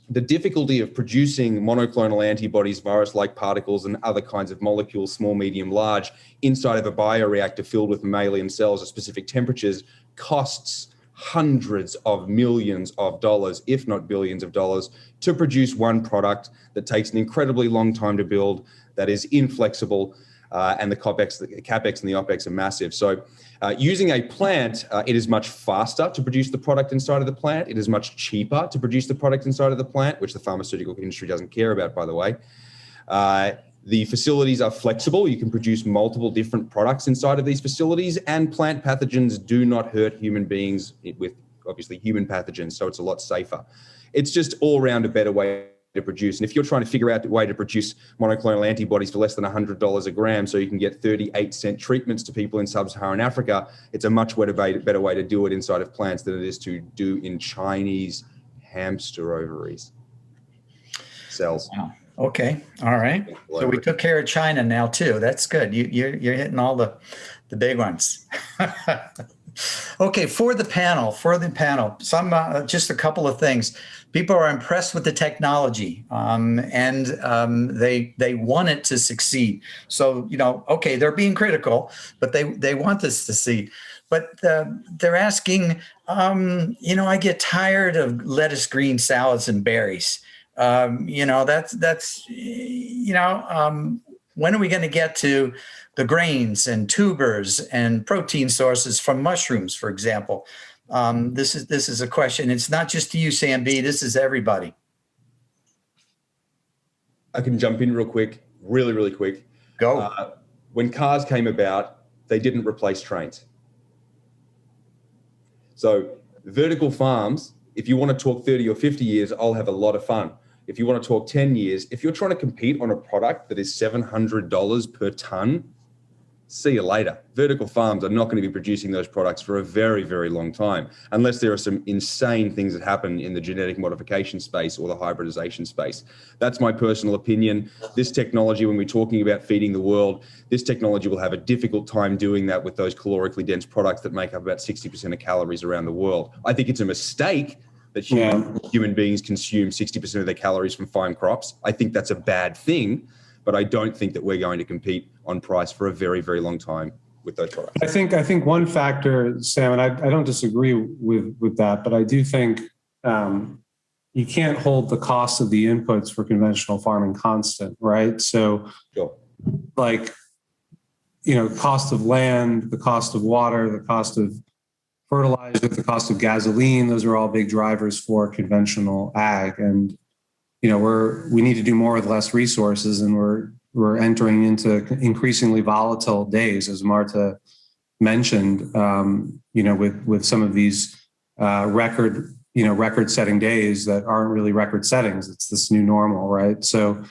the difficulty of producing monoclonal antibodies, virus-like particles, and other kinds of molecules, small, medium, large, inside of a bioreactor filled with mammalian cells at specific temperatures costs hundreds of millions of dollars, if not billions of dollars, to produce one product that takes an incredibly long time to build, that is inflexible, and the capex and the opex are massive. So using a plant, it is much faster to produce the product inside of the plant. It is much cheaper to produce the product inside of the plant, which the pharmaceutical industry doesn't care about, by the way. The facilities are flexible. You can produce multiple different products inside of these facilities, and plant pathogens do not hurt human beings with, obviously, human pathogens, so it's a lot safer. It's just all around a better way to produce. And if you're trying to figure out a way to produce monoclonal antibodies for less than $100 a gram so you can get 38-cent treatments to people in sub-Saharan Africa, it's a much better way to do it inside of plants than it is to do in Chinese hamster ovaries cells. Wow. Okay. All right. So we took care of China now too. That's good. You're hitting all the big ones. Okay, for the panel, some just a couple of things. People are impressed with the technology, and they want it to succeed. So okay, they're being critical, but they want this to succeed. But they're asking, I get tired of lettuce, green salads, and berries. When are we going to get to the grains and tubers and protein sources from mushrooms, for example? This is a question. It's not just to you, Sam B. This is everybody. I can jump in real quick, really quick. Go. When cars came about, they didn't replace trains. So vertical farms, if you want to talk 30 or 50 years, I'll have a lot of fun. If you want to talk 10 years, if you're trying to compete on a product that is $700 per ton, see you later. Vertical farms are not going to be producing those products for a very, very long time, unless there are some insane things that happen in the genetic modification space or the hybridization space. That's my personal opinion. This technology, when we're talking about feeding the world, this technology will have a difficult time doing that with those calorically dense products that make up about 60% of calories around the world. I think it's a mistake that human beings consume 60% of their calories from fine crops. I think that's a bad thing, but I don't think that we're going to compete on price for a very, very long time with those products. I think one factor, Sam, and I don't disagree with that, but I do think you can't hold the cost of the inputs for conventional farming constant, right? So, sure. Cost of land, the cost of water, the cost of fertilizer, the cost of gasoline, those are all big drivers for conventional ag. And, we need to do more with less resources, and we're entering into increasingly volatile days, as Marta mentioned, with some of these record-setting days that aren't really record settings. It's this new normal, right? So,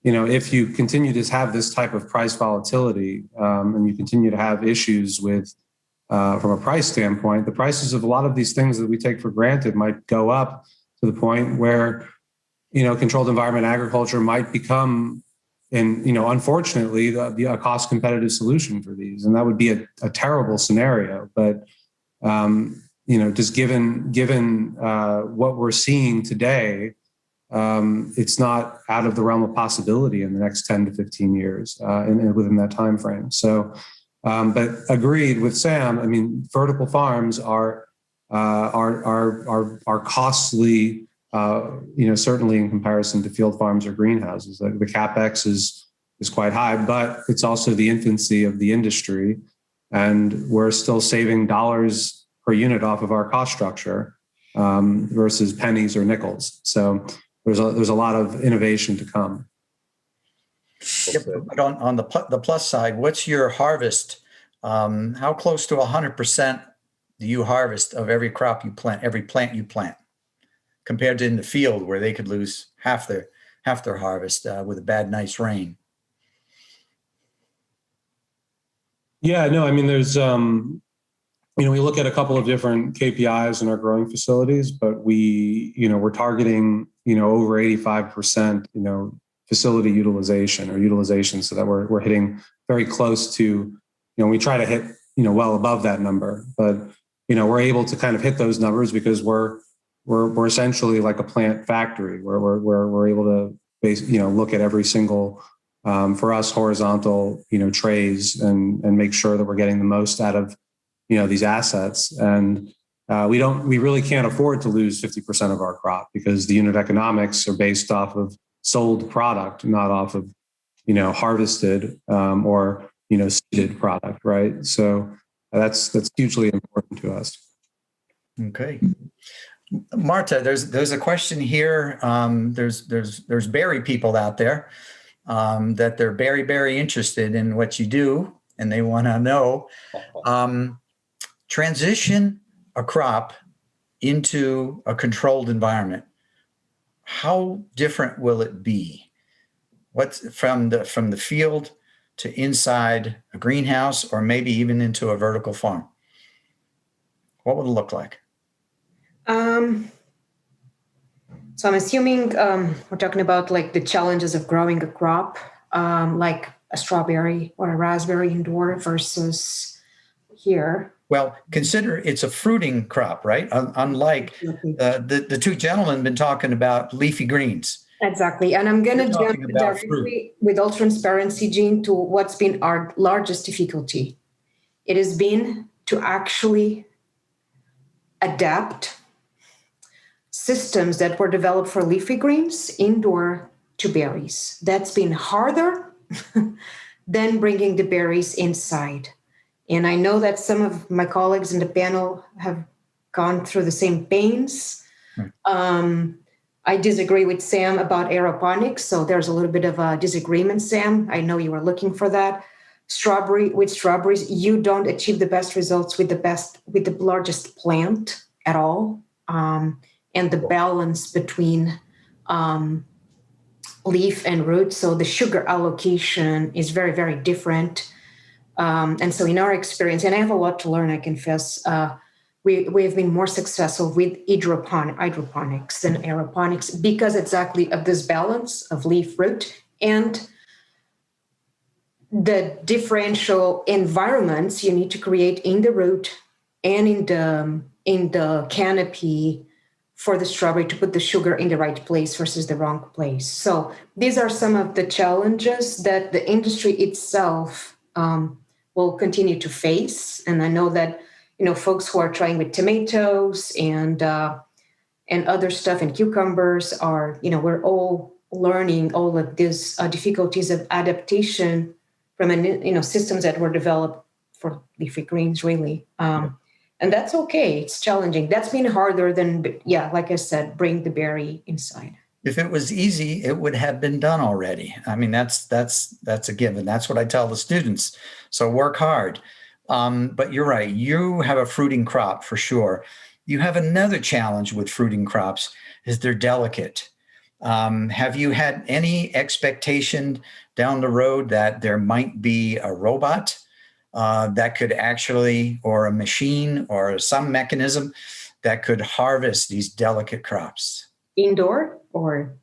if you continue to have this type of price volatility, and you continue to have issues with, from a price standpoint, the prices of a lot of these things that we take for granted might go up to the point where, controlled environment agriculture might become, and unfortunately, a cost competitive solution for these, and that would be a terrible scenario. But just given what we're seeing today, it's not out of the realm of possibility in the next 10 to 15 years, and within that time frame. So, but agreed with Sam. I mean, vertical farms are costly. Certainly in comparison to field farms or greenhouses. The CapEx is quite high, but it's also the infancy of the industry, and we're still saving dollars per unit off of our cost structure versus pennies or nickels. So there's a lot of innovation to come. Yep. But on the plus side, what's your harvest? How close to 100% do you harvest of every crop you plant, every plant you plant, compared to in the field where they could lose half their harvest with a bad, nice rain? Yeah, no, I mean, there's, we look at a couple of different KPIs in our growing facilities, but we're targeting, over 85%, facility utilization, so that we're hitting very close to, we try to hit, well above that number, but, we're able to kind of hit those numbers because we're essentially like a plant factory where we're able to look at every single, for us, horizontal, trays and make sure that we're getting the most out of, these assets. And we really can't afford to lose 50% of our crop because the unit economics are based off of sold product, not off of, harvested or, seeded product. Right. So that's hugely important to us. Okay. Marta, there's a question here. There's berry people out there that they're very interested in what you do, and they want to know transition a crop into a controlled environment. How different will it be? What's from the field to inside a greenhouse, or maybe even into a vertical farm? What would it look like? So I'm assuming we're talking about like the challenges of growing a crop, like a strawberry or a raspberry indoor versus here. Well, consider it's a fruiting crop, right? Unlike the two gentlemen been talking about leafy greens. Exactly. And I'm going to jump directly fruit. With all transparency, Jean, to what's been our largest difficulty. It has been to actually adapt systems that were developed for leafy greens indoor to berries. That's been harder than bringing the berries inside. And I know that some of my colleagues in the panel have gone through the same pains. I disagree with Sam about aeroponics, so there's a little bit of a disagreement, Sam. I know you were looking for that. Strawberries, you don't achieve the best results with the largest plant at all. And the balance between leaf and root. So the sugar allocation is very, very different. And so in our experience, and I have a lot to learn, I confess, we have been more successful with hydroponics than aeroponics because exactly of this balance of leaf root and the differential environments you need to create in the root and in the canopy for the strawberry to put the sugar in the right place versus the wrong place. So these are some of the challenges that the industry itself will continue to face. And I know that folks who are trying with tomatoes and other stuff and cucumbers are, we're all learning all of these difficulties of adaptation from systems that were developed for leafy greens, really. And that's okay. It's challenging. That's been harder than, like I said, bring the berry inside. If it was easy, it would have been done already. I mean, that's a given. That's what I tell the students. So work hard. But you're right. You have a fruiting crop for sure. You have another challenge with fruiting crops is they're delicate. Have you had any expectation down the road that there might be a robot that could actually, or a machine or some mechanism that could harvest these delicate crops? Indoor or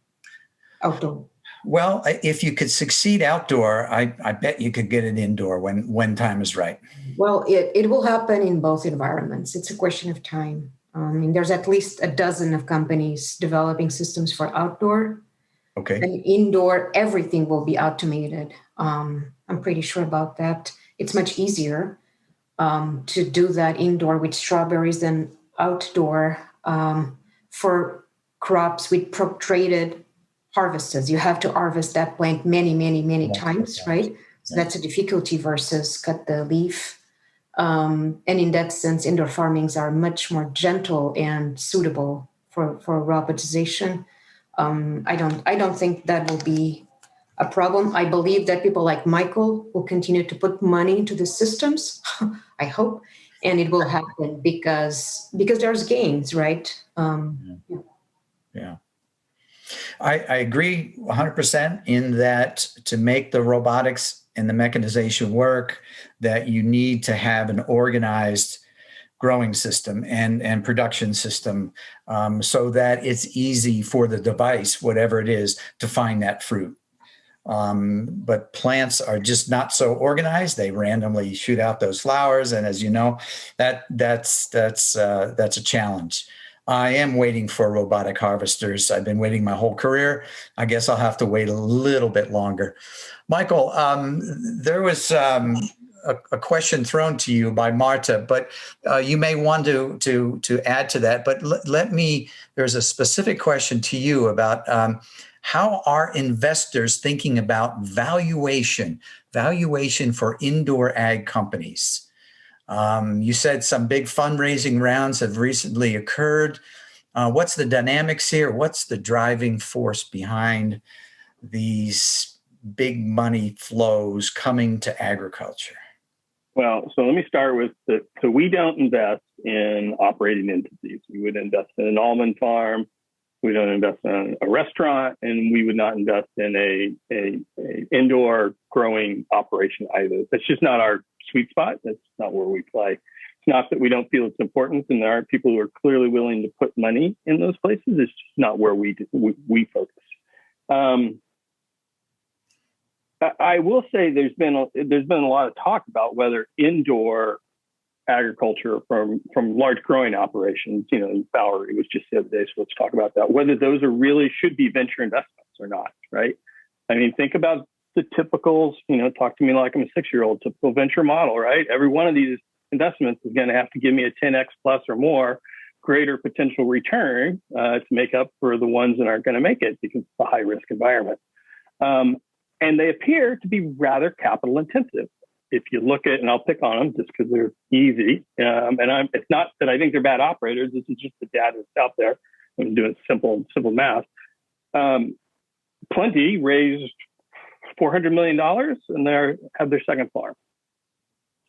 outdoor? Well, if you could succeed outdoor, I bet you could get it indoor when time is right. Well, it will happen in both environments. It's a question of time. There's at least a dozen of companies developing systems for outdoor. Okay. And indoor, everything will be automated. I'm pretty sure about that. It's much easier to do that indoor with strawberries than outdoor for crops with protracted harvests. You have to harvest that plant many times, right? So that's a difficulty versus cut the leaf. And in that sense, indoor farmings are much more gentle and suitable for robotization. I don't think that will be a problem. I believe that people like Michael will continue to put money into the systems. I hope, and it will happen because there's gains, right? Yeah. I agree 100% in that to make the robotics and the mechanization work, that you need to have an organized growing system and production system so that it's easy for the device, whatever it is, to find that fruit. But plants are just not so organized. They randomly shoot out those flowers. And as you know, that's a challenge. I am waiting for robotic harvesters. I've been waiting my whole career. I guess I'll have to wait a little bit longer. Michael, there was a question thrown to you by Marta, but you may want to add to that. But there's a specific question to you about how are investors thinking about valuation for indoor ag companies? You said some big fundraising rounds have recently occurred. What's the dynamics here? What's the driving force behind these big money flows coming to agriculture? Well, so let me start with so we don't invest in operating entities. We would invest in an almond farm. We don't invest in a restaurant, and we would not invest in a indoor growing operation either. That's just not our sweet spot. That's not where we play. It's not that we don't feel it's important, and there are people who are clearly willing to put money in those places. It's just not where we focus. I will say there's been a lot of talk about whether indoor agriculture from large growing operations. Bowery was just the other day, so let's talk about that. Whether those should be venture investments or not, right? I mean, think about the typicals. Talk to me like I'm a 6-year-old. Typical venture model, right? Every one of these investments is going to have to give me a 10x plus or more greater potential return to make up for the ones that aren't going to make it because it's a high risk environment. And they appear to be rather capital intensive. If you look at, and I'll pick on them just because they're easy. It's not that I think they're bad operators. This is just the data that's out there. I'm doing simple math. Plenty raised $400 million and they have their second farm.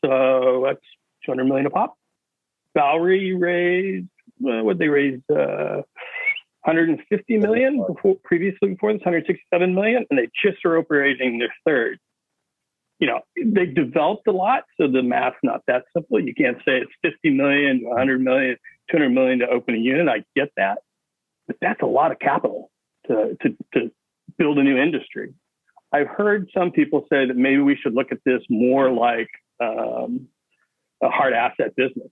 So that's $200 million a pop. Bowery raised, what they raised, 150 million previously before this, 167 million, and they just are operating their third. They developed a lot, so the math's not that simple. You can't say it's 50 million to 100 million, 200 million to open a unit. I get that, but that's a lot of capital to build a new industry. I've heard some people say that maybe we should look at this more like a hard asset business.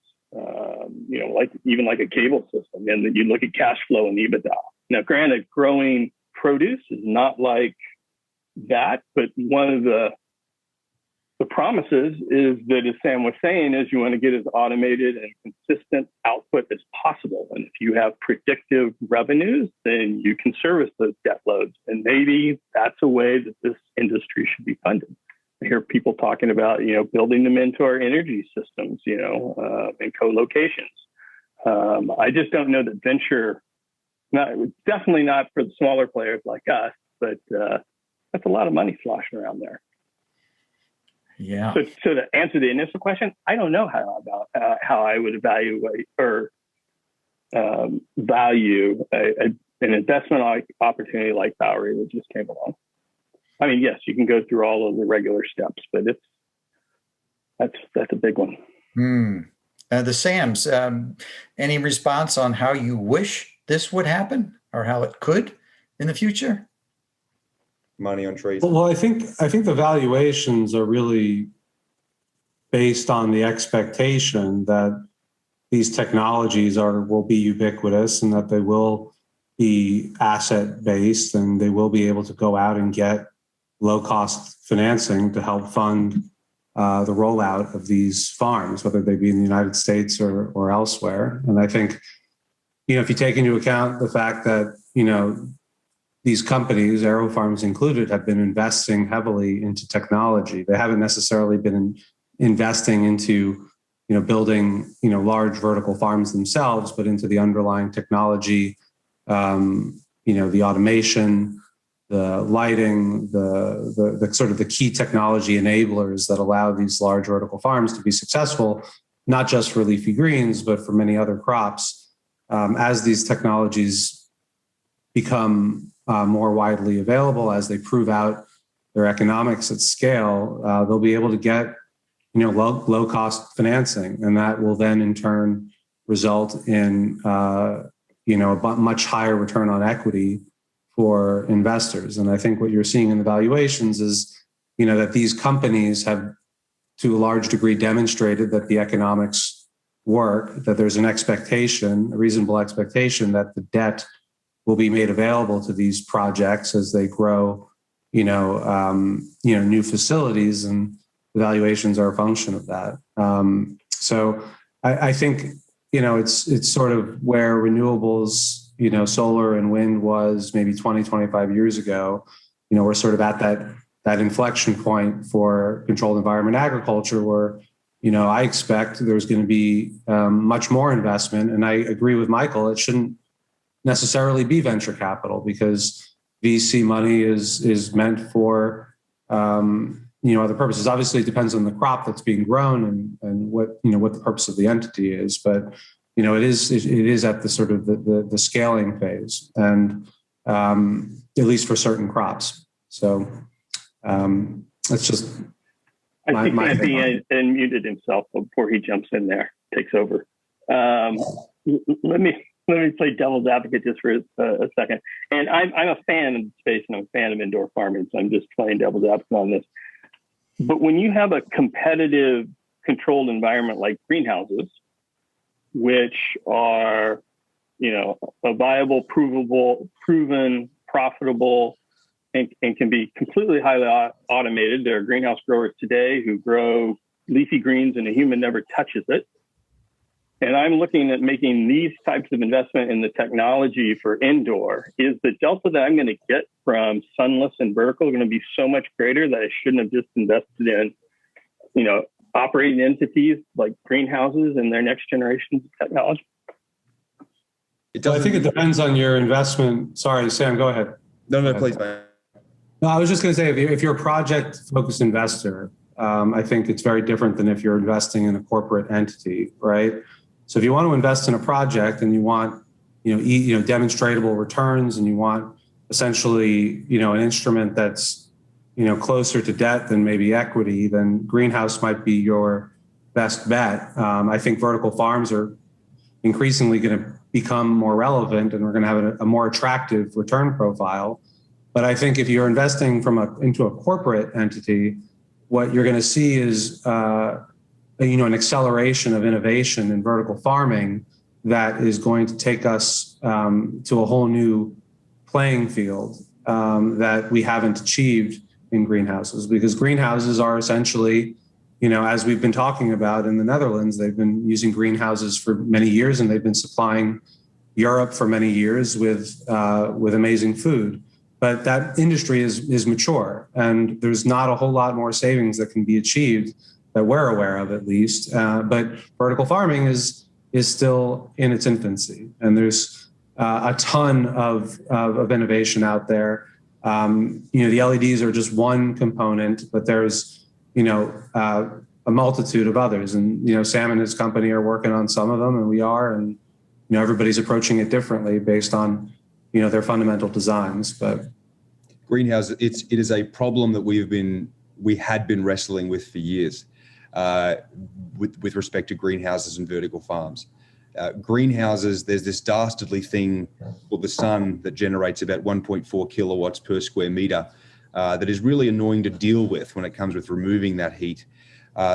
Like a cable system, and that you look at cash flow and EBITDA. Now, granted, growing produce is not like that, but one of the promises is that, as Sam was saying, is you want to get as automated and consistent output as possible. And if you have predictive revenues, then you can service those debt loads. And maybe that's a way that this industry should be funded. I hear people talking about, building them into our energy systems, and co-locations. I just don't know that venture, definitely not for the smaller players like us, but that's a lot of money sloshing around there. Yeah. So to answer the initial question, I don't know how I would evaluate or value an investment opportunity like Bowery that just came along. I mean, yes, you can go through all of the regular steps, but that's a big one. The Sams, any response on how you wish this would happen or how it could in the future? Money on trees. Well, I think the valuations are really based on the expectation that these technologies will be ubiquitous and that they will be asset based and they will be able to go out and get low-cost financing to help fund the rollout of these farms, whether they be in the United States or elsewhere. And I think, if you take into account the fact that, these companies, AeroFarms included, have been investing heavily into technology. They haven't necessarily been investing into, building, large vertical farms themselves, but into the underlying technology, the automation, the lighting, the sort of the key technology enablers that allow these large vertical farms to be successful, not just for leafy greens, but for many other crops. As these technologies become more widely available, as they prove out their economics at scale, they'll be able to get, low cost financing, and that will then in turn result in, a much higher return on equity for investors. And I think what you're seeing in the valuations is, that these companies have to a large degree demonstrated that the economics work, that there's an expectation, a reasonable expectation that the debt will be made available to these projects as they grow, new facilities, and the valuations are a function of that. So I think, it's sort of where renewables, solar and wind was maybe 20, 25 years ago. We're sort of at that inflection point for controlled environment agriculture where, I expect there's going to be much more investment. And I agree with Michael, it shouldn't necessarily be venture capital because VC money is meant for, other purposes. Obviously, it depends on the crop that's being grown and what the purpose of the entity is. But it is at the sort of the scaling phase, and at least for certain crops. So that's just. I think Anthony unmuted himself before he jumps in there, takes over. Let me play devil's advocate just for a second. And I'm a fan of space and I'm a fan of indoor farming, so I'm just playing devil's advocate on this. But when you have a competitive controlled environment like greenhouses, which are, a viable, proven, profitable, and can be completely highly automated. There are greenhouse growers today who grow leafy greens and a human never touches it. And I'm looking at making these types of investment in the technology for indoor. Is the delta that I'm going to get from sunless and vertical going to be so much greater that I shouldn't have just invested in, operating entities like greenhouses and their next generation of technology? I think it depends on your investment. Sorry, Sam, go ahead. No, please, man. No, I was just going to say, if you're a project-focused investor, I think it's very different than if you're investing in a corporate entity, right? So if you want to invest in a project and you want, demonstrable returns, and you want essentially, an instrument that's, closer to debt than maybe equity, then greenhouse might be your best bet. I think vertical farms are increasingly going to become more relevant, and we're going to have a more attractive return profile. But I think if you're investing into a corporate entity, what you're going to see is an acceleration of innovation in vertical farming that is going to take us to a whole new playing field that we haven't achieved in greenhouses, because greenhouses are essentially, as we've been talking about in the Netherlands, they've been using greenhouses for many years, and they've been supplying Europe for many years with amazing food. But that industry is mature, and there's not a whole lot more savings that can be achieved that we're aware of, at least. But vertical farming is still in its infancy, and there's a ton of innovation out there. The LEDs are just one component, but there's a multitude of others. And Sam and his company are working on some of them, and we are, and everybody's approaching it differently based on their fundamental designs. But greenhouse, it is a problem that we had been wrestling with for years, with respect to greenhouses and vertical farms. Greenhouses, there's this dastardly thing called the sun that generates about 1.4 kilowatts per square meter that is really annoying to deal with when it comes with removing that heat.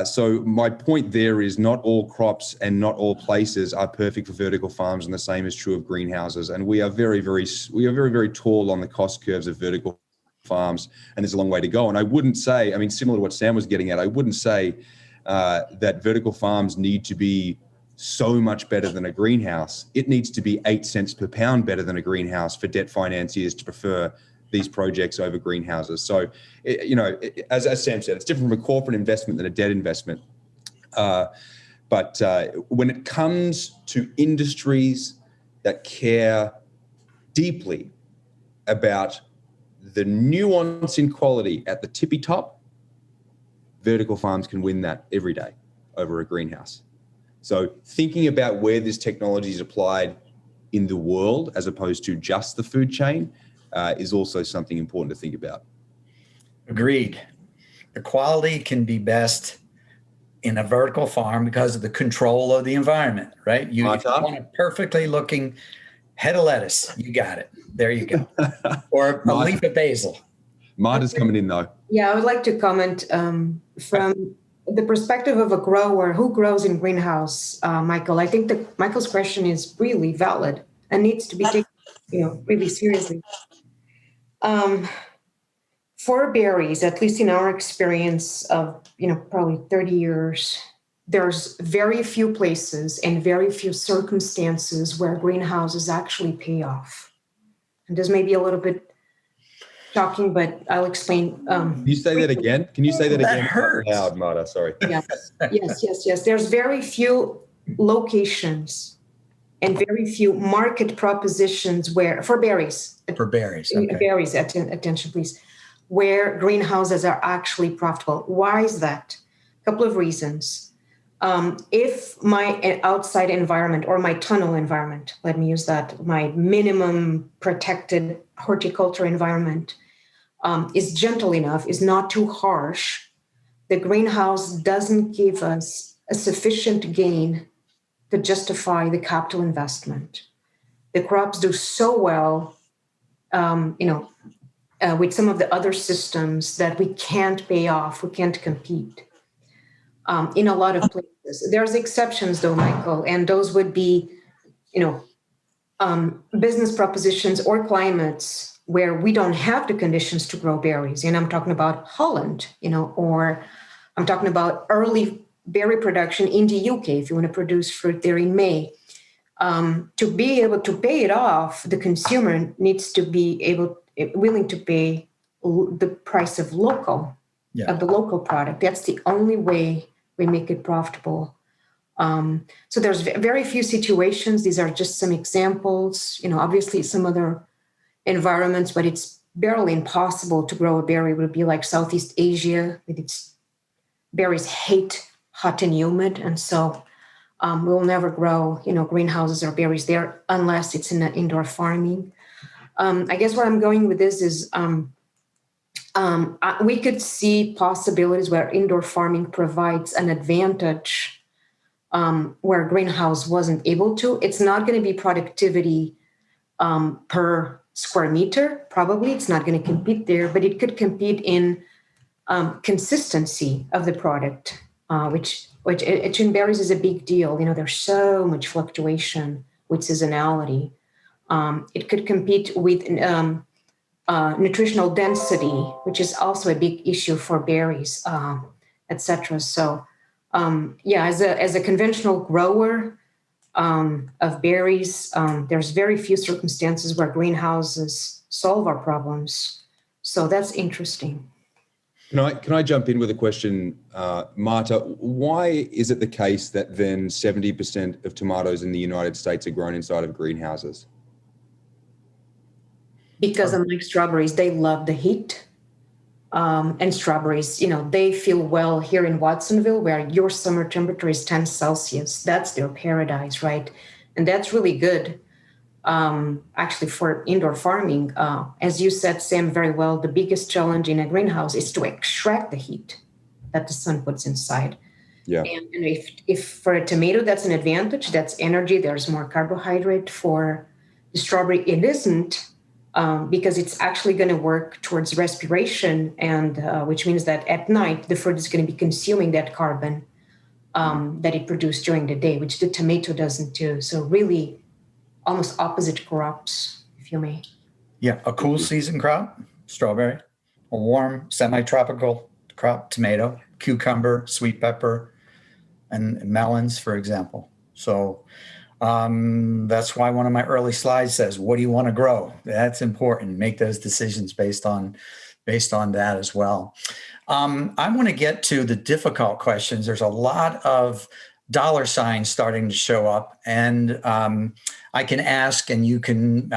So my point there is not all crops and not all places are perfect for vertical farms, and the same is true of greenhouses. And we are very, very tall on the cost curves of vertical farms, and there's a long way to go. And I wouldn't say, similar to what Sam was getting at, I wouldn't say that vertical farms need to be so much better than a greenhouse. It needs to be 8 cents per pound better than a greenhouse for debt financiers to prefer these projects over greenhouses. So, as Sam said, it's different from a corporate investment than a debt investment. But when it comes to industries that care deeply about the nuance in quality at the tippy top, vertical farms can win that every day over a greenhouse. So thinking about where this technology is applied in the world as opposed to just the food chain is also something important to think about. Agreed. The quality can be best in a vertical farm because of the control of the environment, right? You want a perfectly looking head of lettuce, you got it. There you go. Or a leaf of basil. Marta's coming in though. Yeah, I would like to comment from the perspective of a grower who grows in greenhouse, Michael. I think that Michael's question is really valid and needs to be taken, really seriously. For berries, at least in our experience of, probably 30 years, there's very few places and very few circumstances where greenhouses actually pay off. And this may be a little bit shocking, but I'll explain. Can you say that again? That hurts. Loud, Marta, sorry. Yes. There's very few locations and very few market propositions for berries. Okay. Berries, attention please, where greenhouses are actually profitable. Why is that? A couple of reasons. If my outside environment or my tunnel environment, let me use that, my minimum protected horticulture environment is gentle enough, is not too harsh, the greenhouse doesn't give us a sufficient gain to justify the capital investment. The crops do so well, with some of the other systems that we can't pay off, we can't compete. in a lot of places. There's exceptions though, Michael, and those would be, business propositions or climates where we don't have the conditions to grow berries. And I'm talking about Holland, or I'm talking about early berry production in the UK, if you want to produce fruit there in May. To be able to pay it off, the consumer needs to be willing to pay the price of the local product. That's the only way we make it profitable. So there's very few situations. These are just some examples. Obviously some other environments, but it's barely impossible to grow a berry. It would be like Southeast Asia, with its berries hate hot and humid, and so we'll never grow, greenhouses or berries there unless it's in indoor farming. I guess where I'm going with this is we could see possibilities where indoor farming provides an advantage where greenhouse wasn't able to. It's not going to be productivity per square meter. Probably it's not going to compete there, but it could compete in consistency of the product, which in berries is a big deal. There's so much fluctuation with seasonality. It could compete with nutritional density, which is also a big issue for berries, etc. So, as a conventional grower of berries, there's very few circumstances where greenhouses solve our problems. So that's interesting. Can I jump in with a question, Marta? Why is it the case that then 70% of tomatoes in the United States are grown inside of greenhouses? Because unlike strawberries, they love the heat. And strawberries, they feel well here in Watsonville, where your summer temperature is 10 Celsius. That's their paradise, right? And that's really good. Actually, for indoor farming, as you said, Sam, very well, the biggest challenge in a greenhouse is to extract the heat that the sun puts inside. Yeah. And if for a tomato, that's an advantage, that's energy, there's more carbohydrate. For the strawberry, it isn't, because it's actually going to work towards respiration, and which means that at night, the fruit is going to be consuming that carbon that it produced during the day, which the tomato doesn't do. So really, almost opposite crops, if you may. Yeah, a cool season crop, strawberry, a warm semi-tropical crop, tomato, cucumber, sweet pepper, and melons, for example. So that's why one of my early slides says, what do you want to grow? That's important. Make those decisions based on that as well. I want to get to the difficult questions. There's a lot of dollar signs starting to show up, and I can ask and you can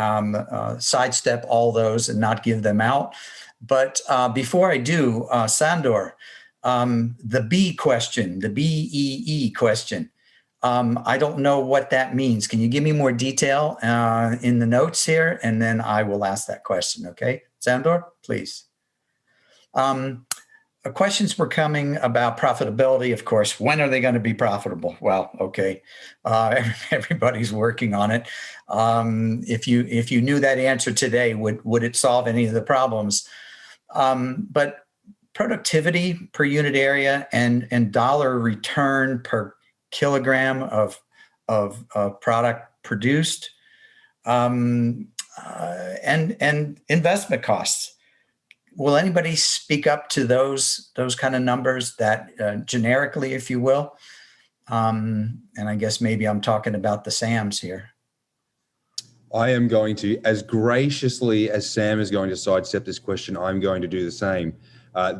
sidestep all those and not give them out. But before I do, Sandor, the B question, the BEE question, I don't know what that means. Can you give me more detail in the notes here? And then I will ask that question, okay? Sandor, please. Questions were coming about profitability, of course. When are they going to be profitable? Well, okay, everybody's working on it. If you knew that answer today, would it solve any of the problems? But productivity per unit area and dollar return per kilogram of product produced, and investment costs. Will anybody speak up to those kind of numbers that generically, if you will? And I guess maybe I'm talking about the Sams here. I am going to, as graciously as Sam is going to sidestep this question, I'm going to do the same.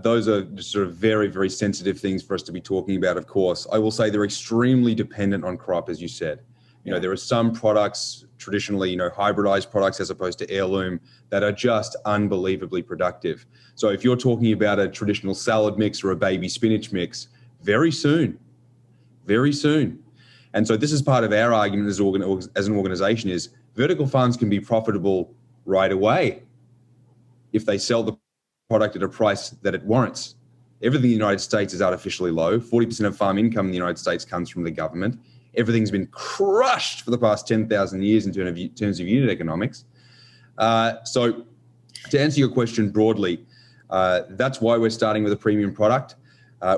Those are sort of very, very sensitive things for us to be talking about, of course. I will say they're extremely dependent on crop, as you said. There are some products, traditionally, hybridized products as opposed to heirloom, that are just unbelievably productive. So if you're talking about a traditional salad mix or a baby spinach mix, very soon. And so this is part of our argument as an organization is vertical farms can be profitable right away if they sell the product at a price that it warrants. Everything in the United States is artificially low. 40% of farm income in the United States comes from the government. Everything's been crushed for the past 10,000 years in terms of unit economics. So to answer your question broadly, that's why we're starting with a premium product.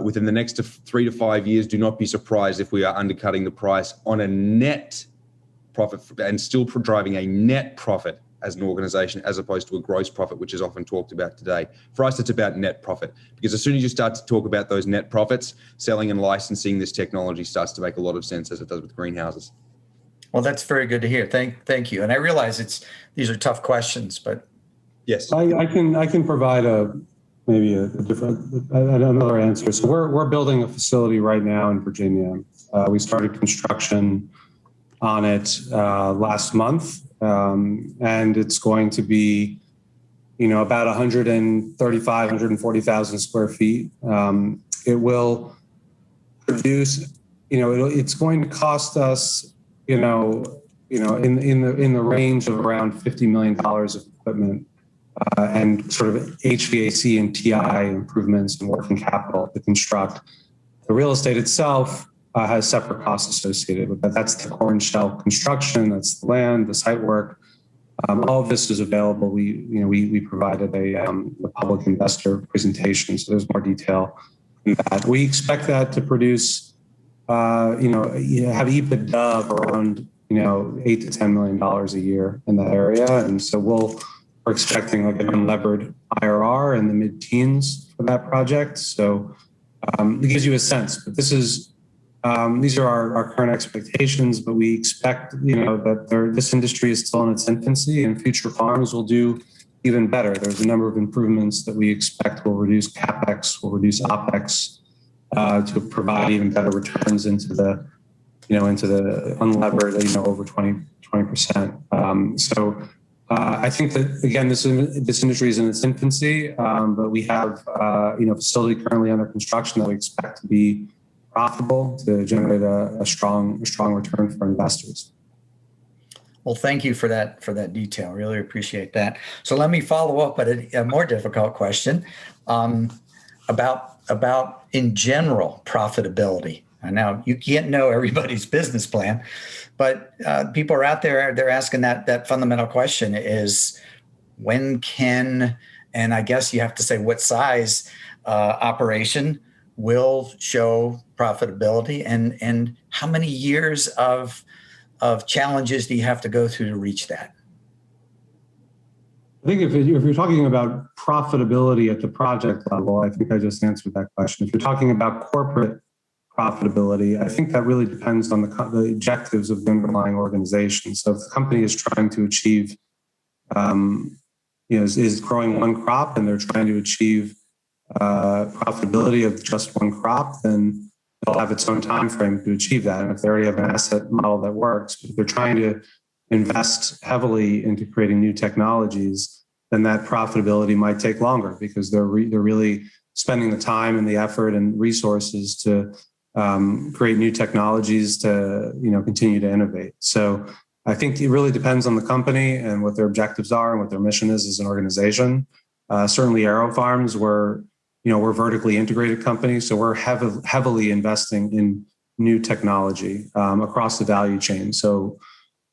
Within the next 3 to 5 years, do not be surprised if we are undercutting the price on a net profit and still driving a net profit as an organization, as opposed to a gross profit, which is often talked about today. For us, it's about net profit, because as soon as you start to talk about those net profits, selling and licensing this technology starts to make a lot of sense, as it does with greenhouses. Well, that's very good to hear. Thank you. And I realize these are tough questions, but yes, I can provide maybe a different another answer. So we're building a facility right now in Virginia. We started construction on it last month, and it's going to be, about 140,000 square feet. It will produce, it's going to cost us, in the range of around $50 million of equipment and sort of HVAC and TI improvements and working capital to construct. The real estate itself has separate costs associated with that. That's the core and shell construction, that's the land, the site work. All of this is available. We provided a public investor presentation, so there's more detail in that. We expect that to produce, have EBITDA of around, $8 to $10 million a year in that area, and so we're expecting like an unlevered IRR in the mid-teens for that project. So it gives you a sense. But these are our current expectations, but we expect, that this industry is still in its infancy, and future farms will do even better. There's a number of improvements that we expect will reduce CapEx, will reduce OpEx, to provide even better returns into the unlevered, over 20%. I think that, again, this industry is in its infancy, but we have, a facility currently under construction that we expect to be profitable, to generate a strong return for investors. well, thank you for that detail. Really appreciate that. So let me follow up with a more difficult question about in general profitability. And now you can't know everybody's business plan, but people are out there, they're asking that fundamental question is, when can, and I guess you have to say what size operation will show profitability, and how many years of challenges do you have to go through to reach that? I think if you're talking about profitability at the project level, I think I just answered that question. If you're talking about corporate profitability, I think that really depends on the objectives of the underlying organization. So if the company is trying to achieve, is growing one crop and they're trying to achieve profitability of just one crop, then they'll have its own time frame to achieve that. And if they already have an asset model that works, but if they're trying to invest heavily into creating new technologies, then that profitability might take longer, because they're really spending the time and the effort and resources to create new technologies to continue to innovate. So I think it really depends on the company and what their objectives are and what their mission is as an organization. Certainly, AeroFarms, we're a vertically integrated company, so we're heavily investing in new technology across the value chain. So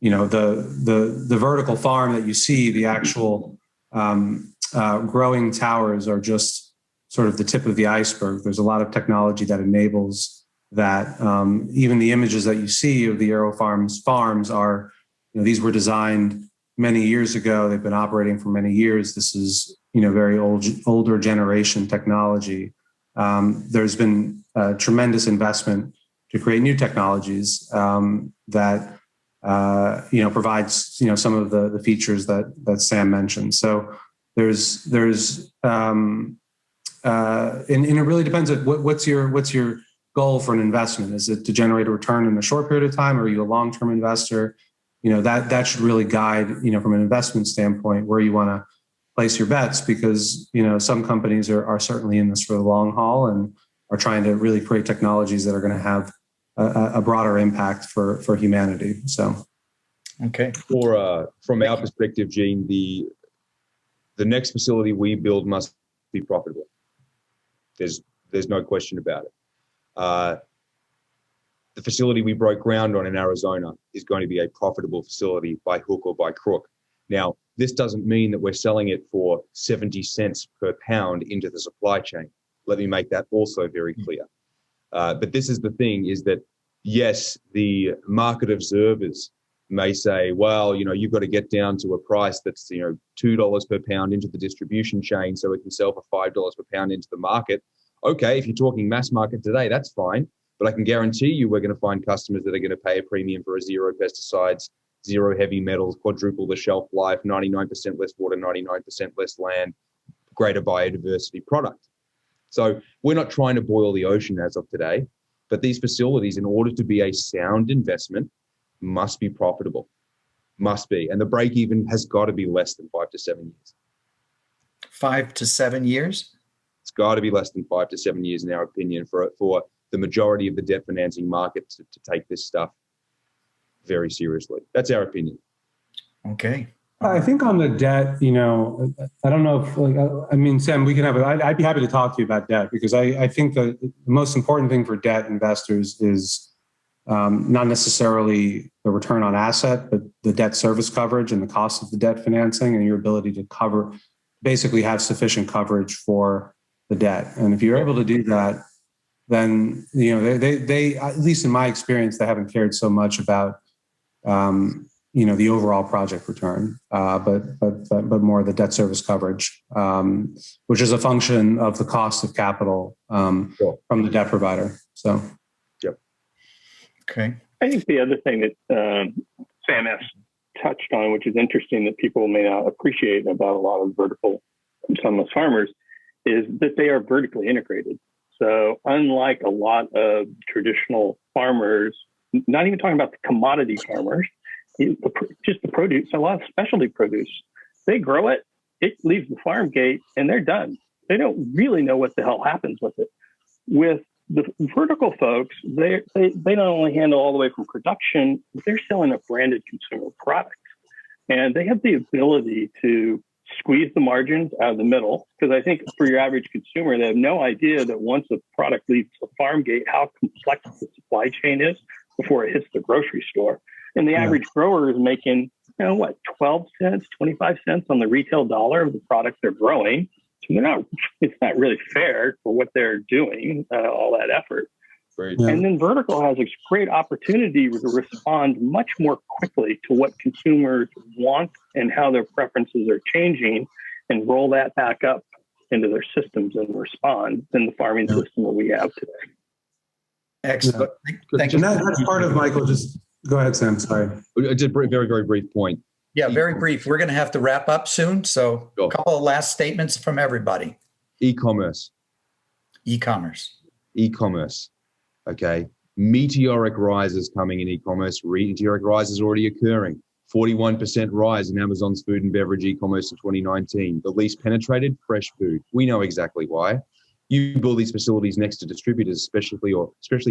the vertical farm that you see, the actual growing towers are just sort of the tip of the iceberg. There's a lot of technology that enables that. Even the images that you see of the AeroFarms farms are, these were designed many years ago. They've been operating for many years. This is, very older generation technology. There's been tremendous investment to create new technologies that provides some of the features that Sam mentioned. So there's and it really depends on what's your goal for an investment. Is it to generate a return in a short period of time, or are you a long-term investor? That should really guide from an investment standpoint where you want to place your bets, because some companies are certainly in this for the long haul and are trying to really create technologies that are going to have a broader impact for humanity. So, okay. From our perspective, Gene, the next facility we build must be profitable. There's no question about it. The facility we broke ground on in Arizona is going to be a profitable facility by hook or by crook. Now, this doesn't mean that we're selling it for 70 cents per pound into the supply chain. Let me make that also very clear. But this is the thing, is that, yes, the market observers may say, well, you've got to get down to a price that's, $2 per pound into the distribution chain so it can sell for $5 per pound into the market. Okay, if you're talking mass market today, that's fine. But I can guarantee you we're going to find customers that are going to pay a premium for a zero pesticides, zero heavy metals, quadruple the shelf life, 99% less water, 99% less land, greater biodiversity product. So we're not trying to boil the ocean as of today, but these facilities, in order to be a sound investment, must be profitable, must be. And the break even has got to be less than 5 to 7 years. 5 to 7 years? It's got to be less than 5 to 7 years, in our opinion, for the majority of the debt financing market to take this stuff very seriously. That's our opinion. Okay. I think on the debt, I don't know if, Sam, we can have I'd be happy to talk to you about debt, because I think that the most important thing for debt investors is not necessarily the return on asset, but the debt service coverage and the cost of the debt financing and your ability to basically have sufficient coverage for the debt. And if you're able to do that, then, they at least in my experience, they haven't cared so much about, the overall project return, but more the debt service coverage, which is a function of the cost of capital from the debt provider. So, yep. Okay. I think the other thing that Sam S. touched on, which is interesting that people may not appreciate about a lot of vertical sunless farmers, is that they are vertically integrated. So unlike a lot of traditional farmers, not even talking about the commodity farmers, just the produce, a lot of specialty produce, they grow it, it leaves the farm gate, and they're done. They don't really know what the hell happens with it. With the vertical folks, they not only handle all the way from production, but they're selling a branded consumer product. And they have the ability to squeeze the margins out of the middle, because I think for your average consumer, they have no idea that once a product leaves the farm gate, how complex the supply chain is before it hits the grocery store. And the average grower is making, 12 cents, 25 cents on the retail dollar of the product they're growing. So it's not really fair for what they're doing, all that effort. Right. And then vertical has a great opportunity to respond much more quickly to what consumers want and how their preferences are changing, and roll that back up into their systems and respond than the farming system that we have today. Excellent. Yeah. Thank you. That's part of Michael. Just go ahead, Sam. Sorry. Just a very, very brief point. Yeah, very brief. We're going to have to wrap up soon. So a couple of last statements from everybody. E-commerce. Okay. Meteoric rises coming in e-commerce. Meteoric rise is already occurring. 41% rise in Amazon's food and beverage e-commerce in 2019. The least penetrated, fresh food. We know exactly why. You build these facilities next to distributors, especially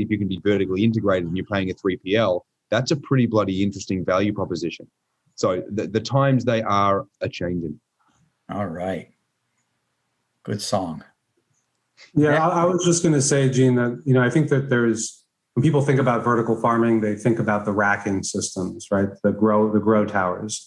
if you can be vertically integrated and you're paying a 3PL, that's a pretty bloody interesting value proposition. So the times they are a-changing. All right. Good song. Yeah, I was just going to say, Gene, that, I think that when people think about vertical farming, they think about the racking systems, right? The grow towers.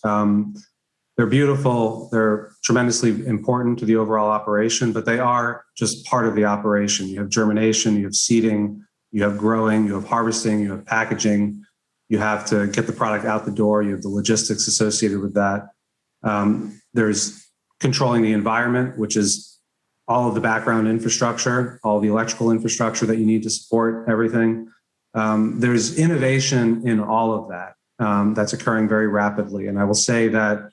They're beautiful. They're tremendously important to the overall operation, but they are just part of the operation. You have germination, you have seeding, you have growing, you have harvesting, you have packaging. You have to get the product out the door. You have the logistics associated with that. There's controlling the environment, which is all of the background infrastructure, all the electrical infrastructure that you need to support everything. There's innovation in all of that that's occurring very rapidly. And I will say that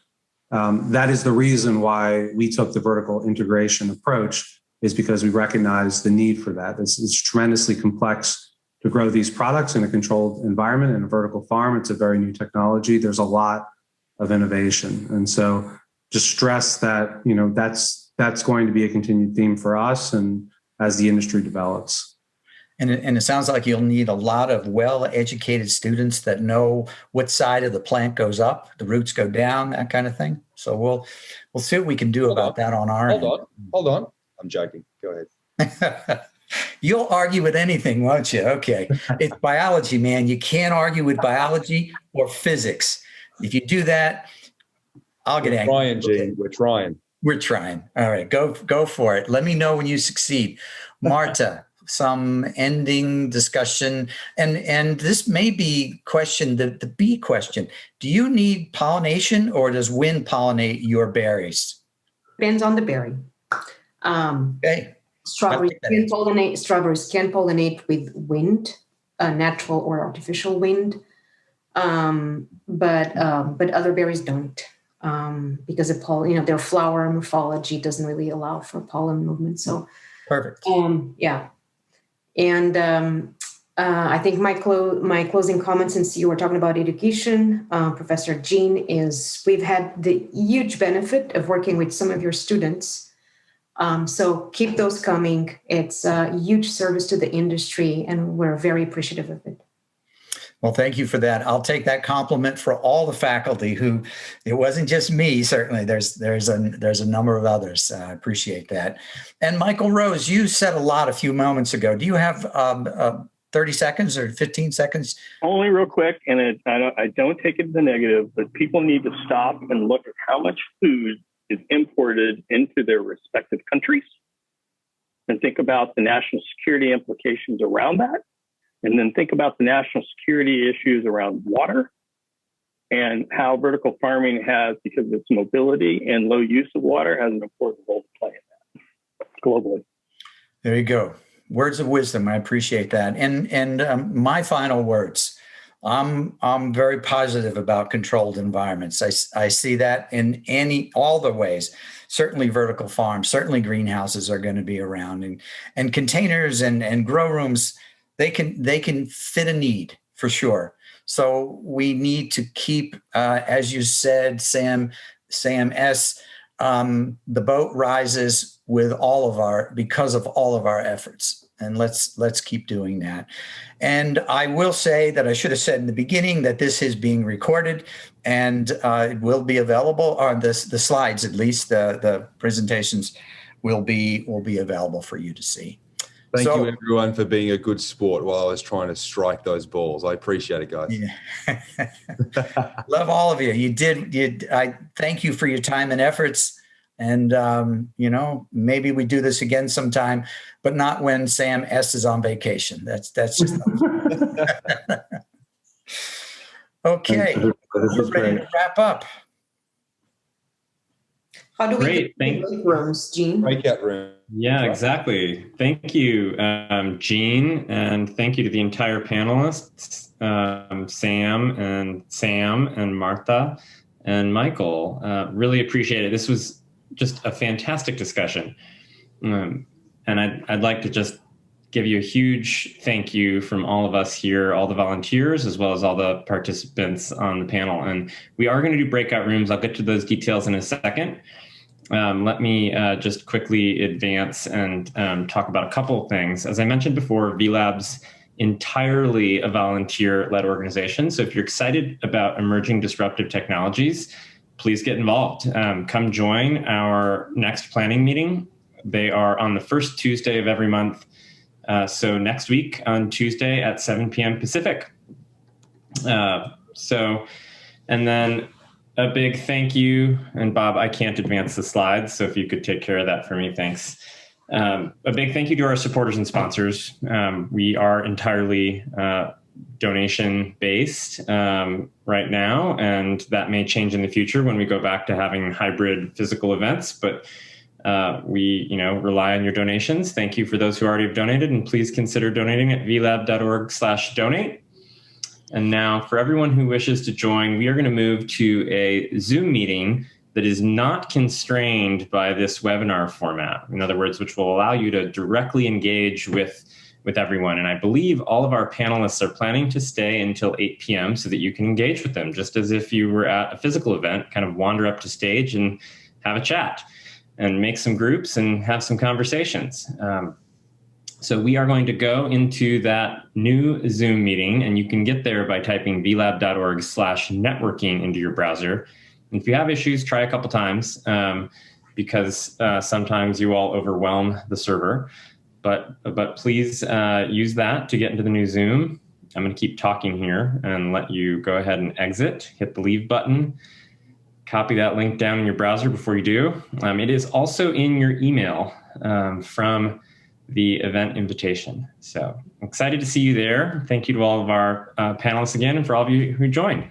that is the reason why we took the vertical integration approach, is because we recognize the need for that. It's tremendously complex to grow these products in a controlled environment. In a vertical farm, it's a very new technology. There's a lot of innovation. And so just stress that, that's going to be a continued theme for us and as the industry develops. And it sounds like you'll need a lot of well-educated students that know what side of the plant goes up, the roots go down, that kind of thing. So we'll see what we can do about that on our end. Hold on. I'm joking. Go ahead. You'll argue with anything, won't you? Okay. It's biology, man. You can't argue with biology or physics. If you do that, I'll get angry. We're trying, Gene. We're trying. We're trying. All right, go for it. Let me know when you succeed. Marta, some ending discussion. And this may be the B question. Do you need pollination or does wind pollinate your berries? Depends on the berry. Okay. Strawberries can pollinate with wind, natural or artificial wind, but other berries don't, because of their flower morphology doesn't really allow for pollen movement. So perfect. Yeah, and I think my closing comments, since you were talking about education, Professor Jean, we've had the huge benefit of working with some of your students. So keep those coming. It's a huge service to the industry, and we're very appreciative of it. Well, thank you for that. I'll take that compliment for all the faculty who, it wasn't just me, certainly. There's a number of others. I appreciate that. And Michael Rose, you said a lot a few moments ago. Do you have 30 seconds or 15 seconds? Only real quick, and I don't take it as a negative, but people need to stop and look at how much food is imported into their respective countries and think about the national security implications around that. And then think about the national security issues around water and how vertical farming has, because of its mobility and low use of water, has an important role to play in that globally. There you go. Words of wisdom. I appreciate that. And my final words. I'm very positive about controlled environments. I see that in all the ways. Certainly vertical farms, certainly greenhouses are going to be around, and containers and grow rooms, they can fit a need for sure. So we need to keep, as you said, Sam S., the boat rises because of all of our efforts. And let's keep doing that. And I will say that I should have said in the beginning that this is being recorded, and it will be available on the slides, at least the presentations will be available for you to see. Thank you everyone for being a good sport while I was trying to strike those balls. I appreciate it, guys. Yeah. Love all of you. I thank you for your time and efforts. And, maybe we do this again sometime, but not when Sam S. is on vacation. That's just okay. This is Ready great. to wrap up. How do we Great. get rooms, Jean? Breakout room. Yeah, exactly. Thank you, Jean, and thank you to the entire panelists, Sam and Marta and Michael. Really appreciate it. This was just a fantastic discussion. And I'd like to just give you a huge thank you from all of us here, all the volunteers, as well as all the participants on the panel. And we are going to do breakout rooms. I'll get to those details in a second. Let me just quickly advance and talk about a couple of things. As I mentioned before, VLab's entirely a volunteer-led organization. So if you're excited about emerging disruptive technologies, please get involved. Come join our next planning meeting. They are on the first Tuesday of every month. So next week on Tuesday at 7 p.m. Pacific. And then a big thank you. And Bob, I can't advance the slides, so if you could take care of that for me, thanks. A big thank you to our supporters and sponsors. We are entirely donation-based right now, and that may change in the future when we go back to having hybrid physical events, but we rely on your donations. Thank you for those who already have donated, and please consider donating at vlab.org/donate. And now for everyone who wishes to join, we are going to move to a Zoom meeting that is not constrained by this webinar format. In other words, which will allow you to directly engage with everyone. And I believe all of our panelists are planning to stay until 8 p.m. so that you can engage with them, just as if you were at a physical event, kind of wander up to stage and have a chat and make some groups and have some conversations. So we are going to go into that new Zoom meeting, and you can get there by typing vlab.org/networking into your browser. And if you have issues, try a couple times because sometimes you all overwhelm the server. But please use that to get into the new Zoom. I'm going to keep talking here and let you go ahead and exit, hit the leave button. copy that link down in your browser before you do. It is also in your email from the event invitation. So excited to see you there. Thank you to all of our panelists again, and for all of you who joined.